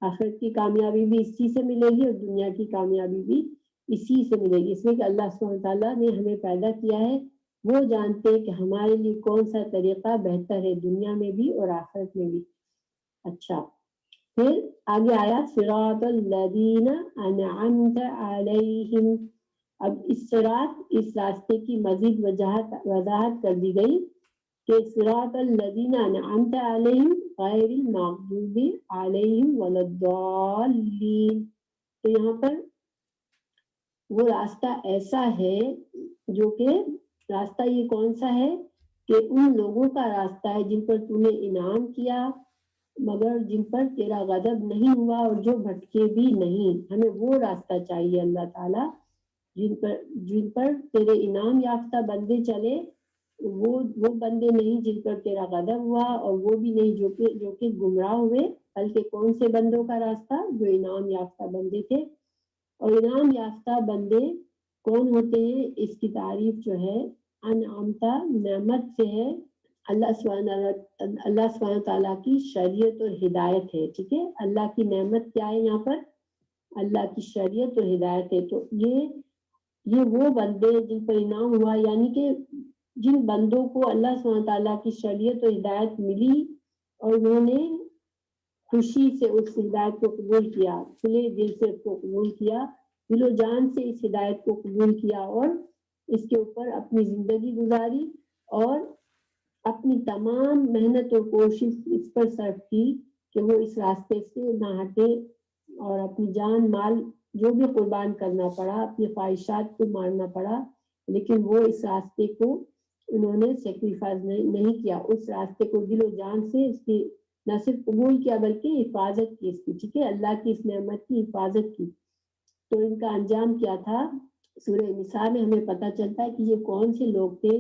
آخرت کی کامیابی بھی اسی سے ملے گی اور دنیا کی کامیابی بھی اسی سے ملے گی، اس لیے کہ اللہ سبحانہ تعالیٰ نے ہمیں پیدا کیا ہے، وہ جانتے ہیں کہ ہمارے لیے کون سا طریقہ بہتر ہے دنیا میں بھی اور آخرت میں بھی۔ اچھا، پھر آگے آیا صراط الذین انعمت علیہم۔ اب اس صراط، اس راستے کی مزید وضاحت کر دی گئی کہ صراط الذین انعمت علیہم غیر المغضوب علیہم ولا الضالین، تو یہاں پر وہ راستہ ایسا ہے جو کہ راستہ یہ کون سا ہے کہ ان لوگوں کا راستہ ہے جن پر تو نے انعام کیا مگر جن پر تیرا غضب نہیں ہوا اور جو بھٹکے بھی نہیں. ہمیں وہ راستہ چاہیے اللہ تعالیٰ جن پر تیرے انعام یافتہ بندے چلے، وہ بندے نہیں جن پر تیرا غضب ہوا، اور وہ بھی نہیں جو کہ گمراہ ہوئے، بلکہ کون سے بندوں کا راستہ؟ جو انعام یافتہ بندے تھے. اور انعام یافتہ بندے کون ہوتے ہیں؟ اس کی تعریف جو ہے انعامتا نعمت سے ہے. اللہ سبحانہ تعالیٰ کی شریعت اور ہدایت ہے. ٹھیک ہے، اللہ کی نعمت کیا ہے یہاں پر؟ اللہ کی شریعت اور ہدایت ہے. تو یہ وہ بندے جن پر انعام ہوا، یعنی کہ جن بندوں کو اللہ سبحانہ تعالیٰ کی شریعت اور ہدایت ملی اور انہوں نے خوشی سے اس ہدایت کو قبول کیا، کھلے دل سے اس کو قبول کیا، دل و جان سے اس ہدایت کو قبول کیا اور اس کے اوپر اپنی زندگی گزاری اور اپنی تمام محنت اور کوشش اس پر صرف کی کہ وہ اس راستے سے نہ ہٹے، اور اپنی جان مال جو بھی قربان کرنا پڑا، اپنی خواہشات کو مارنا پڑا، لیکن وہ اس راستے کو انہوں نے سیکریفائز نہیں کیا. اس راستے کو دل و جان سے اس کی نہ صرف قبول کیا بلکہ حفاظت کی اس کی. ٹھیک ہے، اللہ کی اس نعمت کی حفاظت کی. تو ان کا انجام کیا تھا؟ سورہ نساء میں ہمیں پتہ چلتا ہے کہ یہ کون سے لوگ تھے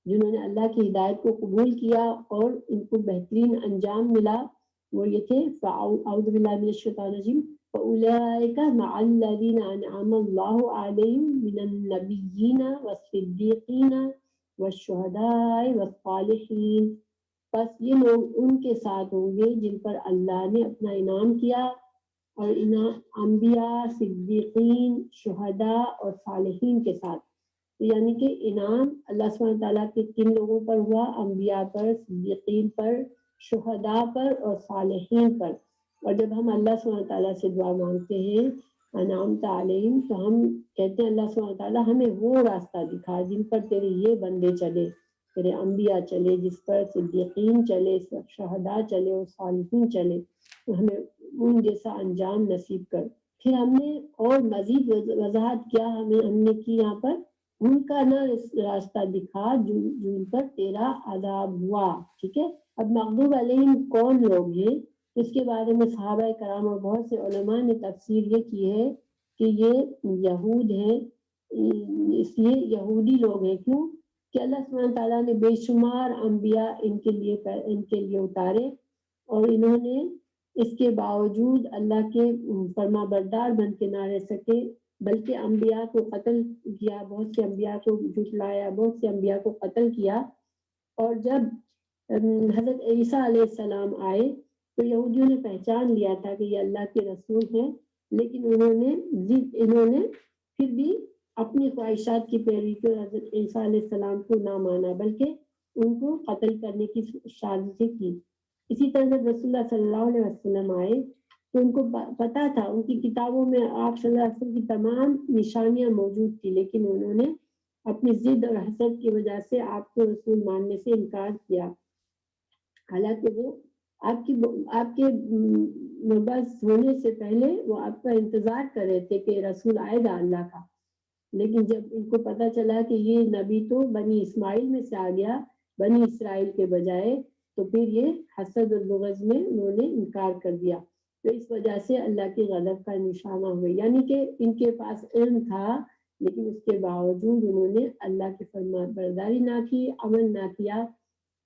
جنہوں نے اللہ کی ہدایت کو قبول کیا اور ان کو بہترین انجام ملا. وہ یہ تھے اعوذ باللہ من الشیطان الرجیم فَأُولَٰئِكَ مَعَ الَّذِينَ أَنْعَمَ اللَّهُ عَلَيْهِم مِّنَ النَّبِيِّينَ وَالصِّدِّيقِينَ وَالشُّهَدَاءِ وَالصَّالِحِينَ. بس یہ لوگ ان کے ساتھ ہوں گے جن پر اللہ نے اپنا انعام کیا، اور انبیاء، صدیقین، شہداء اور صالحین کے ساتھ. یعنی کہ انعام اللہ سبحانہ تعالیٰ کے کن لوگوں پر ہوا؟ انبیاء پر، صدیقین پر، شہداء پر اور صالحین پر. اور جب ہم اللہ سبحانہ تعالیٰ سے دعا مانگتے ہیں انعامت علیہم، تو ہم کہتے ہیں اللہ سبحانہ تعالیٰ ہمیں وہ راستہ دکھا جن پر تیرے یہ بندے چلے، تیرے انبیاء چلے، جس پر صدیقین چلے، شہداء چلے اور صالحین چلے. ہمیں ان جیسا انجام نصیب کر. پھر ہم نے اور مزید وضاحت کیا ہم نے کی یہاں پر، ان کا نہ راستہ دکھا جن پر تیرا عذاب ہوا. ٹھیک ہے، اب مغضوب علیہم کون لوگ ہیں؟ اس کے بارے میں صحابہ کرام اور بہت سے علماء نے تفسیر یہ کی ہے کہ یہ یہود ہیں. اس لیے یہودی لوگ ہیں. کیوں کہ اللہ سبحانہ تعالیٰ نے بے شمار انبیاء ان کے لیے اتارے، اور انہوں نے اس کے باوجود اللہ کے فرما بردار بن کے نہ رہ سکے، بلکہ انبیاء کو قتل کیا، بہت سے انبیاء کو جھٹلایا، بہت سے انبیاء کو قتل کیا. اور جب حضرت عیسیٰ علیہ السلام آئے تو یہودیوں نے پہچان لیا تھا کہ یہ اللہ کے رسول ہیں، لیکن انہوں نے پھر بھی اپنی خواہشات کی پیروی کی اور حضرت عیسیٰ علیہ السلام کو نہ مانا، بلکہ ان کو قتل کرنے کی سازشیں کی. اسی طرح جب رسول اللہ صلی اللہ علیہ وسلم آئے تو ان کو پتا تھا، ان کی کتابوں میں آپ صلی اللہ علیہ وسلم کی تمام نشانیاں موجود تھی، لیکن انہوں نے اپنی ضد اور حسد کی وجہ سے آپ کو رسول ماننے سے انکار کیا. حالانکہ وہ آپ کے مبعوث ہونے سے پہلے وہ آپ کا انتظار کر رہے تھے کہ رسول آئے گا اللہ کا. لیکن جب ان کو پتا چلا کہ یہ نبی تو بنی اسماعیل میں سے آ گیا، بنی اسرائیل کے بجائے، تو پھر یہ حسد اور بغض میں انہوں نے انکار کر دیا. تو اس وجہ سے اللہ کے غضب کا نشانہ ہوئے. یعنی کہ ان کے پاس علم تھا، لیکن اس کے باوجود انہوں نے اللہ کی فرما برداری نہ کی، عمل نہ کیا،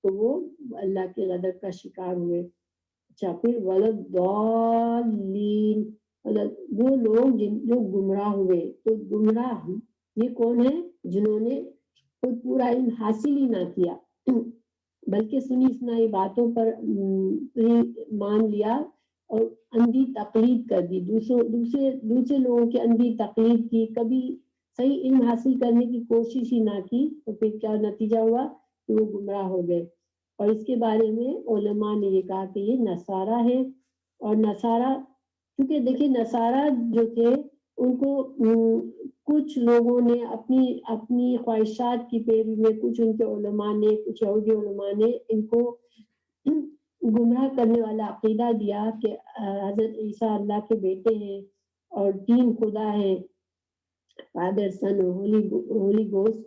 تو وہ اللہ کے غضب کا شکار ہوئے. اچھا، پھر ولضالین، وہ لوگ جو گمراہ ہوئے. تو گمراہ یہ کون ہے؟ جنہوں نے خود پورا علم حاصل ہی نہ کیا، بلکہ سنی سنائی باتوں پر مان لیا اور اندھی تقلید کر دی، دوسرے لوگوں کی اندھی تقلید کی، کبھی صحیح علم حاصل کرنے کی کوشش ہی نہ کی. تو پھر کیا نتیجہ ہوا کہ وہ گمراہ ہو گئے. اور اس کے بارے میں علماء نے یہ کہا کہ یہ نصارہ ہے. اور نصارہ کیونکہ دیکھیں نصارہ جو تھے ان کو کچھ لوگوں نے اپنی خواہشات کی پیروی میں، کچھ ان کے علماء نے، کچھ یہودی علماء نے ان کو گمراہ کرنے والا عقیدہ دیا کہ حضرت عیسیٰ اللہ کے بیٹے ہیں اور تین خدا ہے، فادر، سن اور ہولی گوسٹ.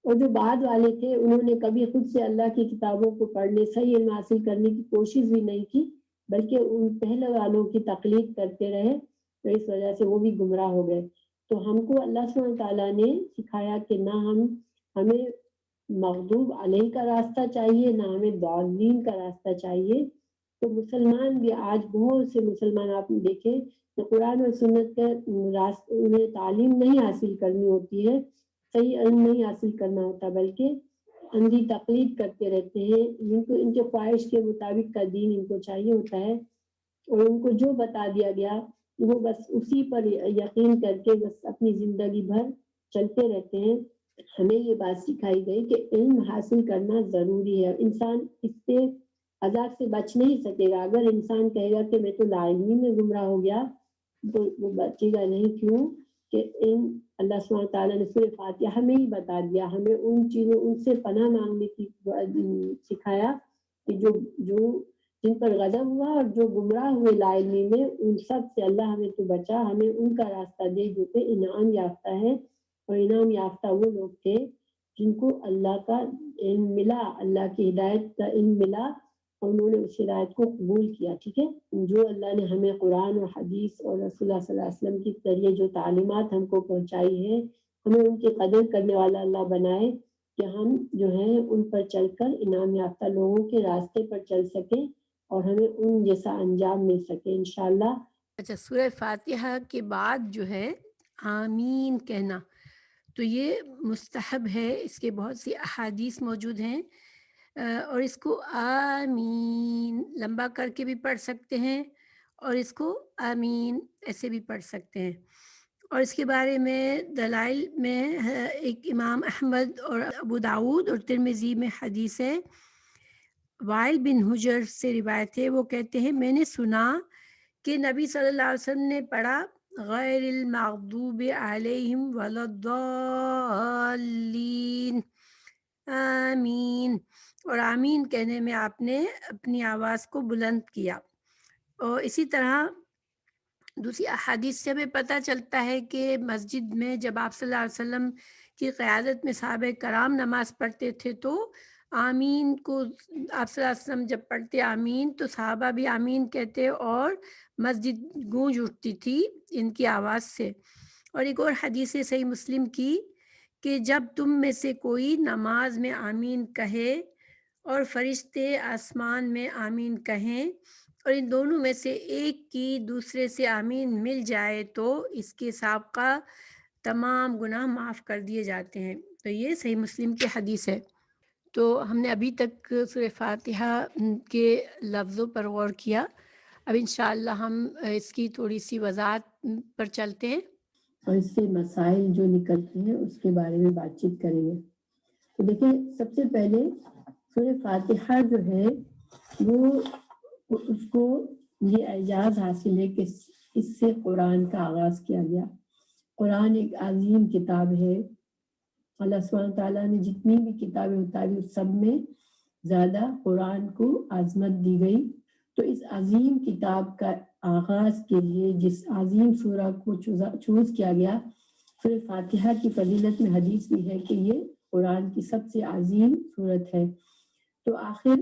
اور جو بعد والے تھے انہوں نے کبھی خود سے اللہ کی کتابوں کو پڑھنے صحیح علم حاصل کرنے کی کوشش بھی نہیں کی، بلکہ ان پہلے والوں کی تقلید کرتے رہے، تو اس وجہ سے وہ بھی گمراہ ہو گئے۔ تو ہم کو اللہ سبحانہ تعالیٰ نے سکھایا کہ نہ ہمیں مغضوب علیہ کا راستہ چاہیے، نہ ہمیں ضالین کا راستہ چاہیے۔ تو مسلمان بھی آج بہت سے مسلمان آپ نے دیکھے کہ قرآن اور سنت کا انہیں تعلیم نہیں حاصل کرنی ہوتی ہے، صحیح علم نہیں حاصل کرنا ہوتا، بلکہ اندھی تقلید کرتے رہتے ہیں۔ ان کے خواہش کے مطابق کا دین ان کو چاہیے ہوتا ہے، اور ان کو جو بتا دیا گیا وہ بس اسی پر یقین کر کے بس اپنی زندگی بھر چلتے رہتے ہیں۔ ہمیں یہ بات سکھائی گئی کہ علم حاصل کرنا ضروری ہے، انسان اس سے عذاب سے بچ نہیں سکے گا۔ اگر انسان کہے گا کہ میں تو لا علمی میں گمراہ ہو گیا تو وہ بچے گا نہیں۔ کیوں کہ اللہ سبحانہ تعالیٰ نے سورہ فاتحہ میں ہی بتا دیا، ہمیں ان چیزوں ان سے پناہ مانگنے کی سکھایا کہ جو جن پر غضب ہوا اور جو گمراہ ہوئے لا علمی میں، ان سب سے اللہ ہمیں تو بچا، ہمیں ان کا راستہ دے جو کہ انعام یافتہ ہے۔ اور انعام یافتہ وہ لوگ تھے جن کو اللہ کا علم ملا، اللہ کی ہدایت کا علم ملا، اور انہوں نے اس ہدایت کو قبول کیا۔ ٹھیک ہے، جو اللہ نے ہمیں قرآن اور حدیث اور رسول اللہ صلی اللہ علیہ وسلم کے ذریعے جو تعلیمات ہم کو پہنچائی ہے، ہمیں ان کی قدر کرنے والا اللہ بنائے کہ ہم جو ہے ان پر چل کر انعام یافتہ لوگوں کے راستے پر چل سکیں اور ہمیں ان جیسا انجام مل سکے انشاءاللہ۔ اچھا، سورہ فاتحہ کے بعد جو ہے آمین کہنا، تو یہ مستحب ہے، اس کے بہت سی احادیث موجود ہیں، اور اس کو آمین لمبا کر کے بھی پڑھ سکتے ہیں، اور اس کو آمین ایسے بھی پڑھ سکتے ہیں۔ اور اس کے بارے میں دلائل میں ایک امام احمد اور ابو داؤد اور ترمذی میں حدیث ہے، وائل بن حجر سے روایت ہے، وہ کہتے ہیں میں نے سنا کہ نبی صلی اللہ علیہ وسلم نے پڑھا غیر المغضوب علیہم ولا الضالین، آمین، اور آمین کہنے میں آپ نے اپنی آواز کو بلند کیا۔ اور اسی طرح دوسری احادیث سے ہمیں پتہ چلتا ہے کہ مسجد میں جب آپ صلی اللہ علیہ وسلم کی قیادت میں صحابہ کرام نماز پڑھتے تھے تو آمین کو آپ صلی اللہ علیہ وسلم جب پڑھتے آمین تو صحابہ بھی آمین کہتے اور مسجد گونج اٹھتی تھی ان کی آواز سے۔ اور ایک اور حدیث صحیح مسلم کی کہ جب تم میں سے کوئی نماز میں آمین کہے اور فرشتے آسمان میں آمین کہیں اور ان دونوں میں سے ایک کی دوسرے سے آمین مل جائے تو اس کے سابقہ تمام گناہ معاف کر دیے جاتے ہیں۔ تو یہ صحیح مسلم کی حدیث ہے۔ تو ہم نے ابھی تک سورہ فاتحہ کے لفظوں پر غور کیا، اب انشاءاللہ ہم اس کی تھوڑی سی وضاحت پر چلتے ہیں اور اس سے مسائل جو نکلتے ہیں اس کے بارے میں بات چیت کریں گے۔ تو دیکھیں، سب سے پہلے سورہ فاتحہ جو ہے وہ اس کو یہ اعزاز حاصل ہے کہ اس سے قرآن کا آغاز کیا گیا۔ قرآن ایک عظیم کتاب ہے، اللہ سبحانہ تعالیٰ نے جتنی بھی کتابیں اتاری اس سب میں زیادہ قرآن کو عظمت دی گئی۔ تو اس عظیم کتاب کا آغاز کے لیے جس عظیم سورہ کو چوز کیا گیا، سورہ فاتحہ کی فضیلت میں حدیث بھی ہے کہ یہ قرآن کی سب سے عظیم سورت ہے۔ تو آخر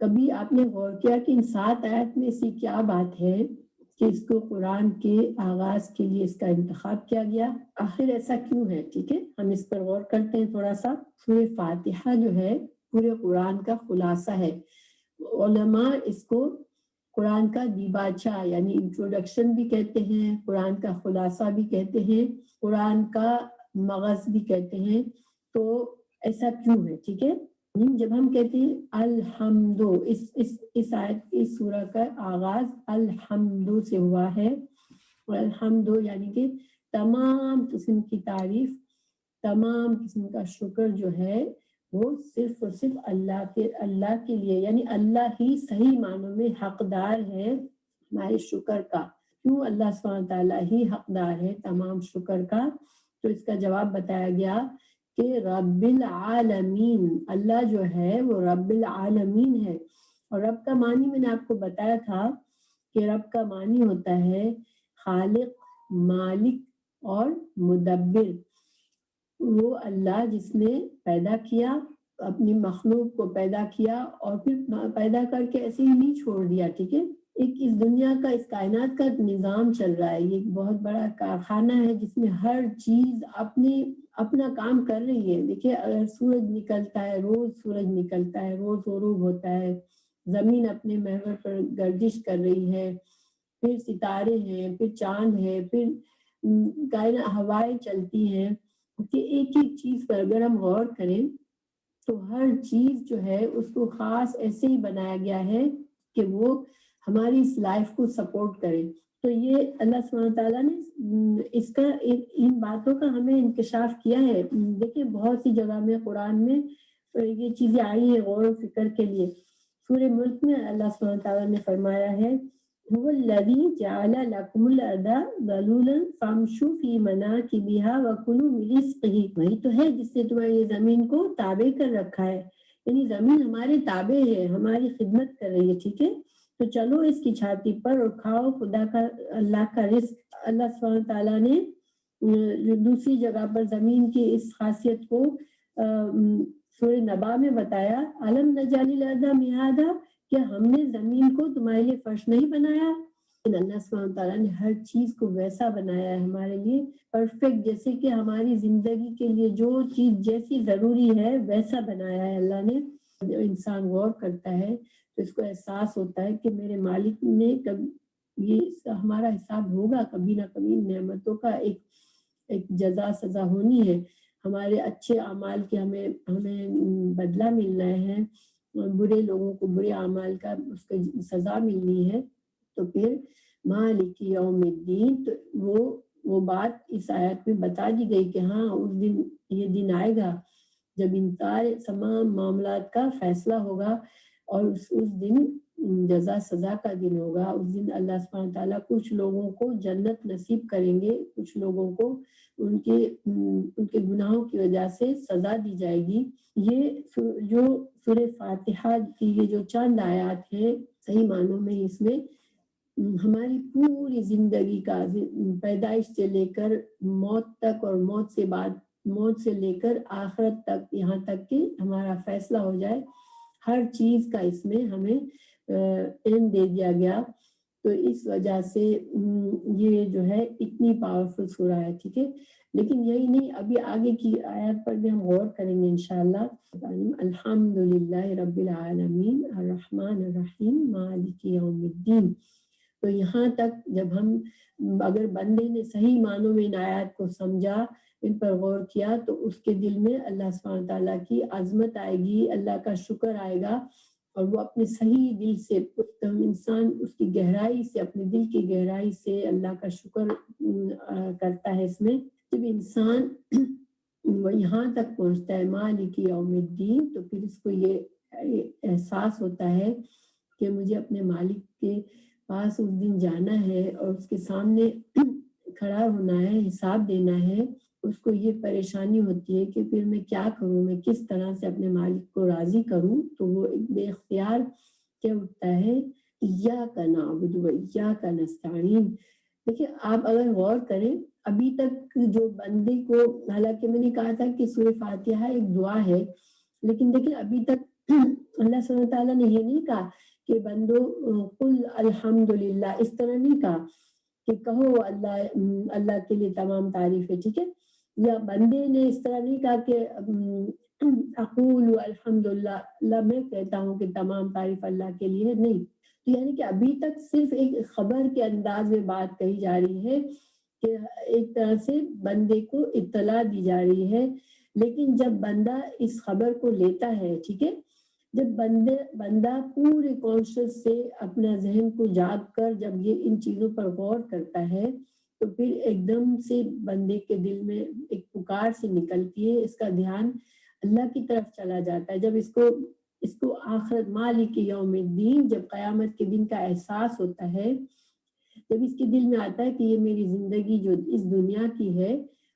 کبھی آپ نے غور کیا کہ ان 7 آیت میں سے کیا بات ہے کہ اس کو قرآن کے آغاز کے لیے اس کا انتخاب کیا گیا؟ آخر ایسا کیوں ہے؟ ٹھیک ہے، ہم اس پر غور کرتے ہیں تھوڑا سا۔ سورہ فاتحہ جو ہے پورے قرآن کا خلاصہ ہے۔ علماء اس کو قرآن کا دیباچہ یعنی انٹروڈکشن بھی کہتے ہیں، قرآن کا خلاصہ بھی کہتے ہیں، قرآن کا مغز بھی کہتے ہیں۔ تو ایسا کیوں ہے؟ ٹھیک ہے، جب ہم کہتے ہیں الحمد، اس آیت اس سورہ کا آغاز الحمد سے ہوا ہے، اور الحمد یعنی کہ تمام قسم کی تعریف، تمام قسم کا شکر جو ہے وہ صرف اور صرف اللہ کے لیے، یعنی اللہ ہی صحیح معنوں میں حقدار ہے ہمارے شکر کا۔ کیوں اللہ سبحانہ تعالیٰ ہی حقدار ہے تمام شکر کا؟ تو اس کا جواب بتایا گیا کہ رب العالمین، اللہ جو ہے وہ رب العالمین ہے۔ اور رب کا معنی میں نے آپ کو بتایا تھا کہ رب کا معنی ہوتا ہے خالق، مالک اور مدبر۔ وہ اللہ جس نے پیدا کیا، اپنی مخلوق کو پیدا کیا اور پھر پیدا کر کے ایسے ہی نہیں چھوڑ دیا، ٹھیک ہے. ایک اس دنیا کا، اس کائنات کا ایک نظام چل رہا ہے، یہ ایک بہت بڑا کارخانہ ہے جس میں ہر چیز اپنا کام کر رہی ہے. دیکھیے اگر سورج نکلتا ہے، روز سورج نکلتا ہے، روز غروب ہوتا ہے، زمین اپنے محور پر گردش کر رہی ہے، پھر ستارے ہیں، پھر چاند ہے، پھر ہوائیں چلتی ہیں، کہ ایک ایک چیز پر اگر ہم غور کریں تو ہر چیز جو ہے اس کو خاص ایسے ہی بنایا گیا ہے کہ وہ ہماری اس لائف کو سپورٹ کرے. تو یہ اللہ سبحانہ تعالیٰ نے اس کا ان باتوں کا ہمیں انکشاف کیا ہے. دیکھیں بہت سی جگہ میں قرآن میں یہ چیزیں آئی ہیں غور و فکر کے لیے. سورہ ملک میں اللہ سبحانہ تعالیٰ نے فرمایا ہے هو الذي جعل لكم الارض ذلولا فامشوا في مناكبها وكلوا من رزقه. وہی تو ہے جس نے تمہاری زمین کو تابع کر رکھا ہے، یعنی زمین ہمارے تابع ہے، ہماری خدمت کر رہی ہے، ٹھیک ہے. تو چلو اس کی چھاتی پر اور کھاؤ خدا کا، اللہ کا رزق. اللہ سبحانہ تعالیٰ نے دوسری جگہ پر زمین کی اس خاصیت کو سورہ نبا میں بتایا، علم نجعل الارض مہادا، کہ ہم نے زمین کو تمہارے لیے فرش نہیں بنایا. اللہ سبحانہ تعالیٰ نے ہر چیز کو ویسا بنایا ہے ہمارے لیے پرفیکٹ، جیسے کہ ہماری زندگی کے لیے جو چیز جیسی ضروری ہے ویسا بنایا ہے اللہ نے. جب انسان غور کرتا ہے تو اس کو احساس ہوتا ہے کہ میرے مالک نے یہ ہمارا حساب ہوگا کبھی نہ کبھی. نعمتوں کا ایک جزا سزا ہونی ہے، ہمارے اچھے اعمال کے ہمیں بدلہ ملنا ہے، برے لوگوں کو برے اعمال کا اس کو سزا ملنی ہے. تو پھر مالک یوم الدین، تو وہ بات اس آیت میں بتا دی گئی کہ ہاں اس دن، یہ دن آئے گا جب ان تمام معاملات کا فیصلہ ہوگا، اور اس دن جزا سزا کا دن ہوگا. اس دن اللہ سبحانہ تعالیٰ کچھ لوگوں کو جنت نصیب کریں گے، کچھ لوگوں کو ان کے گناہوں کی وجہ سے سزا دی جائے گی. یہ جو سورہ فاتحہ کی یہ جو چند آیات ہیں، صحیح معنوں میں اس میں ہماری پوری زندگی کا، پیدائش سے لے کر موت تک اور موت سے لے کر آخرت تک، یہاں تک کہ ہمارا فیصلہ ہو جائے، ہر چیز کا اس میں ہمیں علم دے دیا گیا. تو اس وجہ سے یہ جو ہے اتنی پاورفل سورہ ہے، ٹھیک ہے. لیکن یہی نہیں، ابھی آگے کی آیات پر بھی ہم غور کریں گے انشاءاللہ. الحمدللہ رب العالمین الرحمن الرحیم مالک یوم الدین. تو یہاں تک جب اگر بندے نے صحیح معنوں میں ان آیات کو سمجھا، ان پر غور کیا، تو اس کے دل میں اللہ سبحانہ تعالیٰ کی عظمت آئے گی، اللہ کا شکر آئے گا، اور وہ اپنے صحیح دل سے، انسان اس کی گہرائی سے، اپنے دل کی گہرائی سے اللہ کا شکر کرتا ہے. اس میں جب انسان وہ یہاں تک پہنچتا ہے مالک یوم الدین، تو پھر اس کو یہ احساس ہوتا ہے کہ مجھے اپنے مالک کے پاس اس دن جانا ہے اور اس کے سامنے کھڑا ہونا ہے، حساب دینا ہے. اس کو یہ پریشانی ہوتی ہے کہ پھر میں کیا کروں، میں کس طرح سے اپنے مالک کو راضی کروں. تو وہ ایک بے اختیار کیا اٹھتا ہے، ایاک نعبد و ایاک نستعین. دیکھیے آپ اگر غور کریں، ابھی تک جو بندے کو، حالانکہ میں نے کہا تھا کہ سورہ فاتحہ ایک دعا ہے، لیکن دیکھیں ابھی تک اللہ سبحانہ تعالیٰ نے یہ نہیں کہا کہ بندو قل الحمدللہ، اس طرح نہیں کہا کہ کہو اللہ کے لیے تمام تعریف ہے، ٹھیک ہے. یا بندے نے اس طرح نہیں کہا کہ اقول الحمدللہ، اللہ میں کہتا ہوں کہ تمام تعریف اللہ کے لیے، نہیں. تو یعنی کہ ابھی تک صرف ایک خبر کے انداز میں بات کہی جا رہی ہے کہ ایک طرح سے بندے کو اطلاع دی جا رہی ہے. لیکن جب بندہ اس خبر کو لیتا ہے، ٹھیک ہے، جب بندہ پورے کانشیس سے اپنا ذہن کو جاگ کر جب یہ ان چیزوں پر غور کرتا ہے، تو پھر ایک دم سے بندے کے دل میں ایک پکار سے نکلتی ہے، اس کا دھیان اللہ کی طرف چلا جاتا ہے. جب اس کو آخرت مالک یوم الدین، جب قیامت کے دن کا احساس ہوتا ہے، جب اس کے دل میں آتا ہے کہ یہ میری زندگی جو اس دنیا کی ہے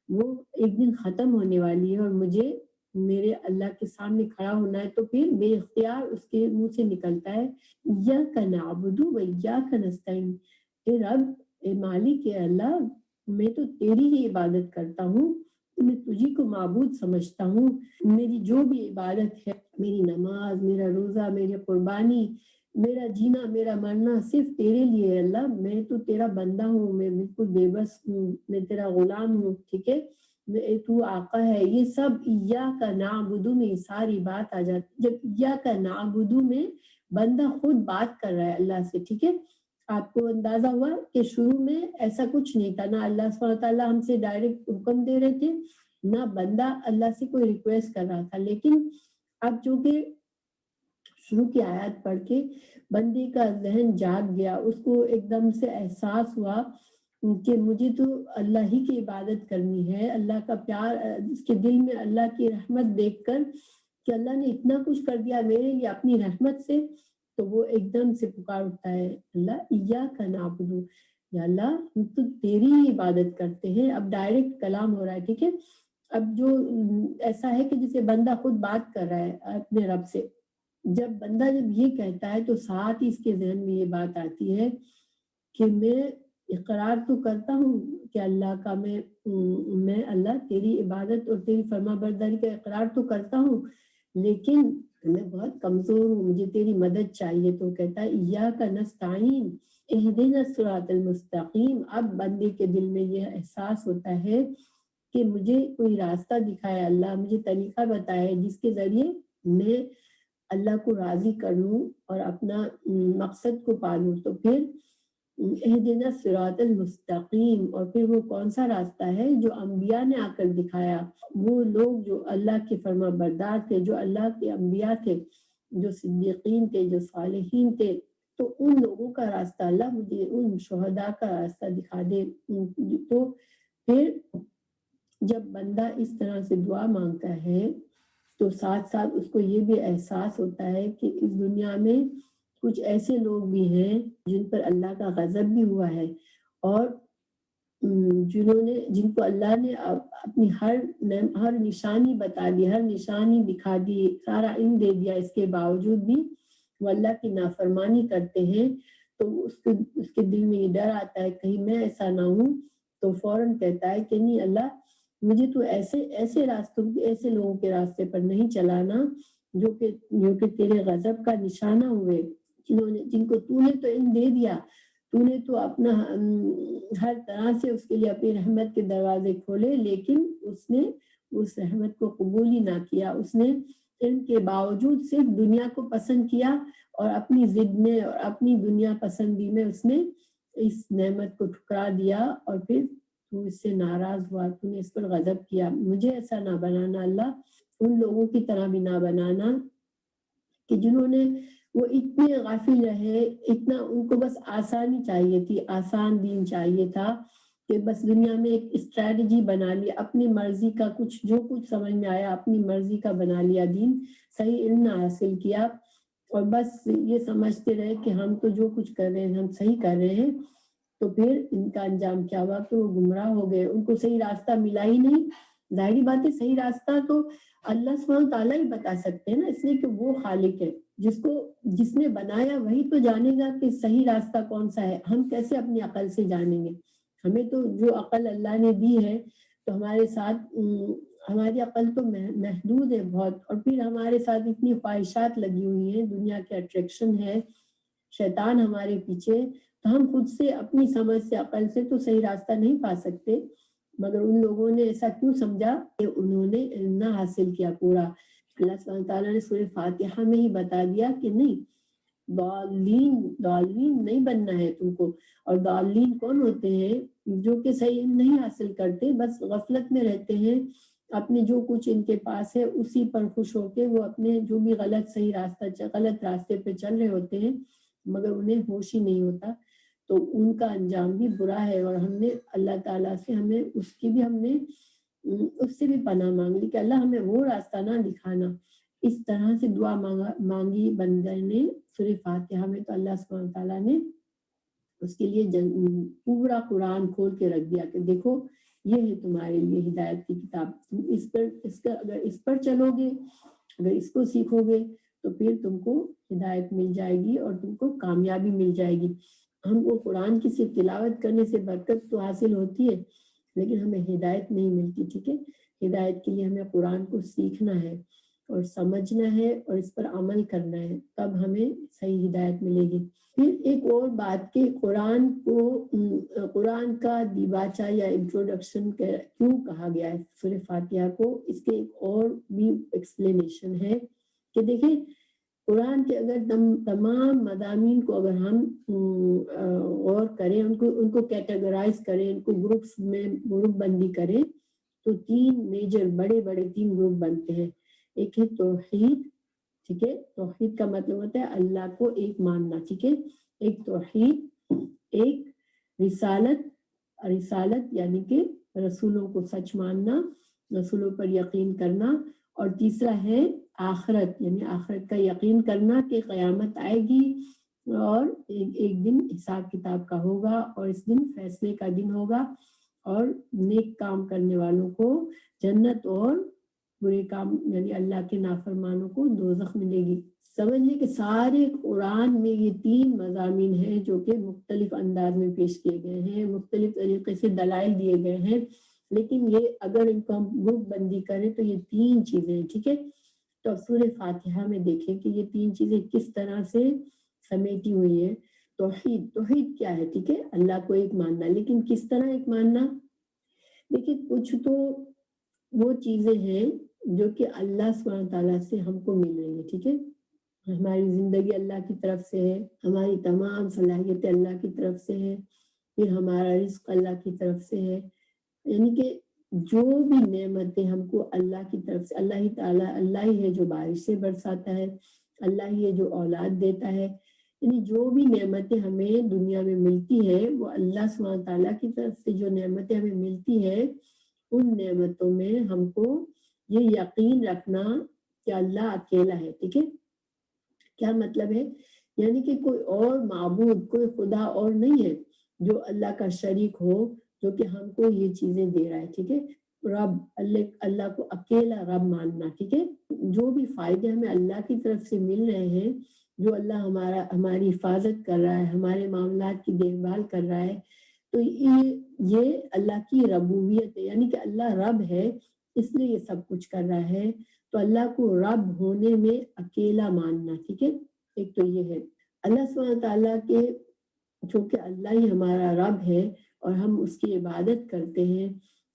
وہ ایک دن ختم ہونے والی ہے اور مجھے میرے اللہ کے سامنے کھڑا ہونا ہے، تو پھر بے اختیار اس کے منہ سے نکلتا ہے ایاک نعبد و ایاک نستعین. اے رب، اے مالک، اے اللہ، میں تو تیری ہی عبادت کرتا ہوں میں تجھی کو معبود سمجھتا ہوں. میری جو بھی عبادت ہے، میری نماز، میرا روزہ، میری قربانی، میرا جینا، میرا مرنا صرف تیرے لیے ہے اللہ. میں تو تیرا بندہ ہوں، میں بالکل بے بس ہوں، میں تیرا غلام ہوں. ٹھیک ہے، تو آقا ہے. یہ سب ایاک نعبدو میں ساری بات آ جاتی. جب ایاک نعبدو میں بندہ خود بات کر رہا ہے اللہ سے. ٹھیک ہے، آپ کو اندازہ ہوا کہ شروع میں ایسا کچھ نہیں تھا، نہ اللہ سبحانہ تعالیٰ ہم سے ڈائریکٹ حکم دے رہے تھے، نہ بندہ اللہ سے کوئی ریکویسٹ کر رہا تھا. لیکن اب چونکہ شروع کی آیات پڑھ کے بندے کا ذہن جاگ گیا، اس کو ایک دم سے احساس ہوا کہ مجھے تو اللہ ہی کی عبادت کرنی ہے. اللہ کا پیار اس کے دل میں، اللہ کی رحمت دیکھ کر کہ اللہ نے اتنا کچھ کر دیا میرے لیے اپنی رحمت سے، تو وہ ایک دم سے پکار اٹھتا ہے اللہ ایاک نعبد، یا اللہ ہم تو تیری ہی عبادت کرتے ہیں. اب ڈائریکٹ کلام ہو رہا ہے. ٹھیک ہے، اب جو ایسا ہے کہ جسے بندہ خود بات کر رہا ہے اپنے رب سے. جب بندہ یہ کہتا ہے تو ساتھ ہی اس کے ذہن میں یہ بات آتی ہے کہ میں اقرار تو کرتا ہوں کہ اللہ کا میں اللہ تیری عبادت اور تیری فرما برداری کا اقرار تو کرتا ہوں، لیکن میں بہت کمزور ہوں، مجھے تیری مدد چاہیے. تو کہتا ہے ایاک نستعین اہدنا الصراط المستقیم. اب بندے کے دل میں یہ احساس ہوتا ہے کہ مجھے کوئی راستہ دکھائے اللہ، مجھے طریقہ بتائے جس کے ذریعے میں اللہ کو راضی کر لوں اور اپنا مقصد کو پالوں. تو پھر اہدنا الصراط المستقیم، اور پھر وہ کون سا راستہ ہے جو انبیاء نے آ کر دکھایا. وہ لوگ جو اللہ کے فرما بردار تھے، جو اللہ کے انبیاء تھے، جو صدیقین تھے، جو صالحین تھے، تو ان لوگوں کا راستہ اللہ مجھے، ان شہداء کا راستہ دکھا دے. تو پھر جب بندہ اس طرح سے دعا مانگتا ہے تو ساتھ ساتھ اس کو یہ بھی احساس ہوتا ہے کہ اس دنیا میں کچھ ایسے لوگ بھی ہیں جن پر اللہ کا غضب بھی ہوا ہے، اور جن کو اللہ نے اپنی ہر نشانی بتا دی، ہر نشانی دکھا دی، سارا علم دے دیا، اس کے باوجود بھی وہ اللہ کی نافرمانی کرتے ہیں. تو اس کے دل میں یہ ڈر آتا ہے کہیں میں ایسا نہ ہوں. تو فوراً کہتا ہے کہ نہیں اللہ، مجھے تو ایسے راستوں، ایسے لوگوں کے راستے پر نہیں چلانا جو کہ تیرے غضب کا نشانہ ہوئے، جن کو تو نے تو علم دے دیا، تو نے تو اپنا ہر طرح سے اس کے لیے اپنی رحمت کے دروازے کھولے، لیکن اس نے اس رحمت کو قبول ہی نہ کیا. اس نے علم کے باوجود صرف دنیا کو پسند کیا، اور اپنی ضد میں اور اپنی دنیا پسندی میں اس نے اس نعمت کو ٹھکرا دیا، اور پھر تو اس سے ناراض ہوا، تو نے اس پر غضب کیا. مجھے ایسا نہ بنانا اللہ، ان لوگوں کی طرح بھی نہ بنانا کہ جنہوں نے وہ اتنے غافل رہے، اتنا ان کو بس آسانی چاہیے تھی، آسان دین چاہیے تھا، کہ بس دنیا میں ایک اسٹریٹجی بنا لی، اپنی مرضی کا جو کچھ سمجھ میں آیا اپنی مرضی کا بنا لیا دین، صحیح علم نہ حاصل کیا، اور بس یہ سمجھتے رہے کہ ہم تو جو کچھ کر رہے ہیں ہم صحیح کر رہے ہیں. تو پھر ان کا انجام کیا ہوا کہ وہ گمراہ ہو گئے، ان کو صحیح راستہ ملا ہی نہیں. ظاہری بات ہے صحیح راستہ تو اللہ سبحانہ تعالیٰ ہی بتا سکتے ہیں نا، اس لیے کہ وہ خالق ہے. جس نے بنایا وہی تو جانے گا کہ صحیح راستہ کون سا ہے. ہم کیسے اپنی عقل سے جانیں گے؟ ہمیں تو جو عقل اللہ نے دی ہے تو ہمارے ساتھ ہماری عقل تو محدود ہے بہت، اور پھر ہمارے ساتھ اتنی خواہشات لگی ہوئی ہیں، دنیا کے اٹریکشن ہے، شیطان ہمارے پیچھے، تو ہم خود سے اپنی سمجھ سے، عقل سے تو صحیح راستہ نہیں پا سکتے. مگر ان لوگوں نے ایسا کیوں سمجھا کہ انہوں نے علم نہ حاصل کیا پورا. اللہ سبحانہ تعالیٰ نے سورہ فاتحہ میں ہی بتا دیا کہ نہیں، ضالین نہیں بننا ہے تم کو. اور ضالین کون ہوتے ہیں؟ جو کہ صحیح علم نہیں حاصل کرتے، بس غفلت میں رہتے ہیں، اپنے جو کچھ ان کے پاس ہے اسی پر خوش ہو کے وہ اپنے جو بھی غلط راستے پہ چل رہے ہوتے ہیں، مگر انہیں ہوش ہی نہیں ہوتا. تو ان کا انجام بھی برا ہے. اور ہم نے اللہ تعالیٰ سے اس سے بھی پناہ مانگ لی کہ اللہ ہمیں وہ راستہ نہ دکھانا. اس طرح سے دعا مانگی بندے نے سورہ فاتحہ میں. تو اللہ سبحانہ تعالیٰ نے اس کے لیے پورا قرآن کھول کے رکھ دیا کہ دیکھو یہ ہے تمہارے لیے ہدایت کی کتاب، تم اگر اس پر چلو گے، اگر اس کو سیکھو گے تو پھر تم کو ہدایت مل جائے گی اور تم کو کامیابی مل جائے گی. ہم کو قرآن کی صرف تلاوت کرنے سے برکت تو حاصل ہوتی ہے، لیکن ہمیں ہدایت نہیں ملتی. ٹھیک ہے، ہدایت کے لیے ہمیں قرآن کو سیکھنا ہے اور سمجھنا ہے اور اس پر عمل کرنا ہے، تب ہمیں صحیح ہدایت ملے گی۔ پھر ایک اور بات کہ قرآن کا دیباچہ یا انٹروڈکشن کیوں کہا گیا ہے سورہ فاتحہ کو، اس کے ایک اور بھی ایکسپلینیشن ہے کہ دیکھیں قرآن کے اگر تمام مضامین کو اگر ہم غور کریں، ان کو کیٹیگرائز کریں، ان کو گروپس میں گروپ بندی کریں، تو 3 میجر بڑے 3 گروپ بنتے ہیں۔ ایک ہے توحید، ٹھیک ہے، توحید کا مطلب ہوتا ہے اللہ کو ایک ماننا، ٹھیک ہے، ایک توحید، ایک رسالت یعنی کہ رسولوں کو سچ ماننا، رسولوں پر یقین کرنا، اور تیسرا ہے آخرت، یعنی آخرت کا یقین کرنا کہ قیامت آئے گی اور ایک دن حساب کتاب کا ہوگا، اور اس دن فیصلے کا دن ہوگا، اور نیک کام کرنے والوں کو جنت اور برے کام یعنی اللہ کے نافرمانوں کو دوزخ ملے گی۔ سمجھ لیں کہ سارے قرآن میں یہ 3 مضامین ہیں جو کہ مختلف انداز میں پیش کیے گئے ہیں، مختلف طریقے سے دلائل دیے گئے ہیں، لیکن یہ اگر ان کو ہم گروپ بندی کریں تو یہ 3 چیزیں ہیں، ٹھیک ہے۔ تو سورہ فاتحہ میں دیکھیں کہ یہ 3 چیزیں کس طرح سے سمیٹی ہوئی ہیں۔ توحید کیا ہے، ٹھیک ہے، اللہ کو ایک ماننا، لیکن کس طرح ایک ماننا؟ دیکھیں کچھ تو وہ چیزیں ہیں جو کہ اللہ سبحانہ تعالیٰ سے ہم کو مل رہی ہیں، ٹھیک ہے، ہماری زندگی اللہ کی طرف سے ہے، ہماری تمام صلاحیتیں اللہ کی طرف سے ہے، پھر ہمارا رزق اللہ کی طرف سے ہے، یعنی کہ جو بھی نعمتیں ہم کو اللہ کی طرف سے، اللہ ہی تعالیٰ، اللہ ہی ہے جو بارش سے برساتا ہے، اللہ ہی ہے جو اولاد دیتا ہے، یعنی جو بھی نعمتیں ہمیں دنیا میں ملتی ہے وہ اللہ سبحانہ تعالیٰ کی طرف سے جو نعمتیں ہمیں ملتی ہے، ان نعمتوں میں ہم کو یہ یقین رکھنا کہ اللہ اکیلا ہے، ٹھیک ہے۔ کیا مطلب ہے؟ یعنی کہ کوئی اور معبود، کوئی خدا اور نہیں ہے جو اللہ کا شریک ہو، جو کہ ہم کو یہ چیزیں دے رہا ہے، ٹھیک ہے۔ رب، اللہ کو اکیلا رب ماننا، ٹھیک ہے۔ جو بھی فائدے ہمیں اللہ کی طرف سے مل رہے ہیں، جو اللہ ہماری حفاظت کر رہا ہے، ہمارے معاملات کی دیکھ بھال کر رہا ہے، تو یہ اللہ کی ربوبیت ہے، یعنی کہ اللہ رب ہے اس لیے یہ سب کچھ کر رہا ہے، تو اللہ کو رب ہونے میں اکیلا ماننا، ٹھیک ہے۔ ایک تو یہ ہے اللہ سبحانہ تعالیٰ کے، چونکہ اللہ ہی ہمارا رب ہے اور ہم اس کی عبادت کرتے ہیں،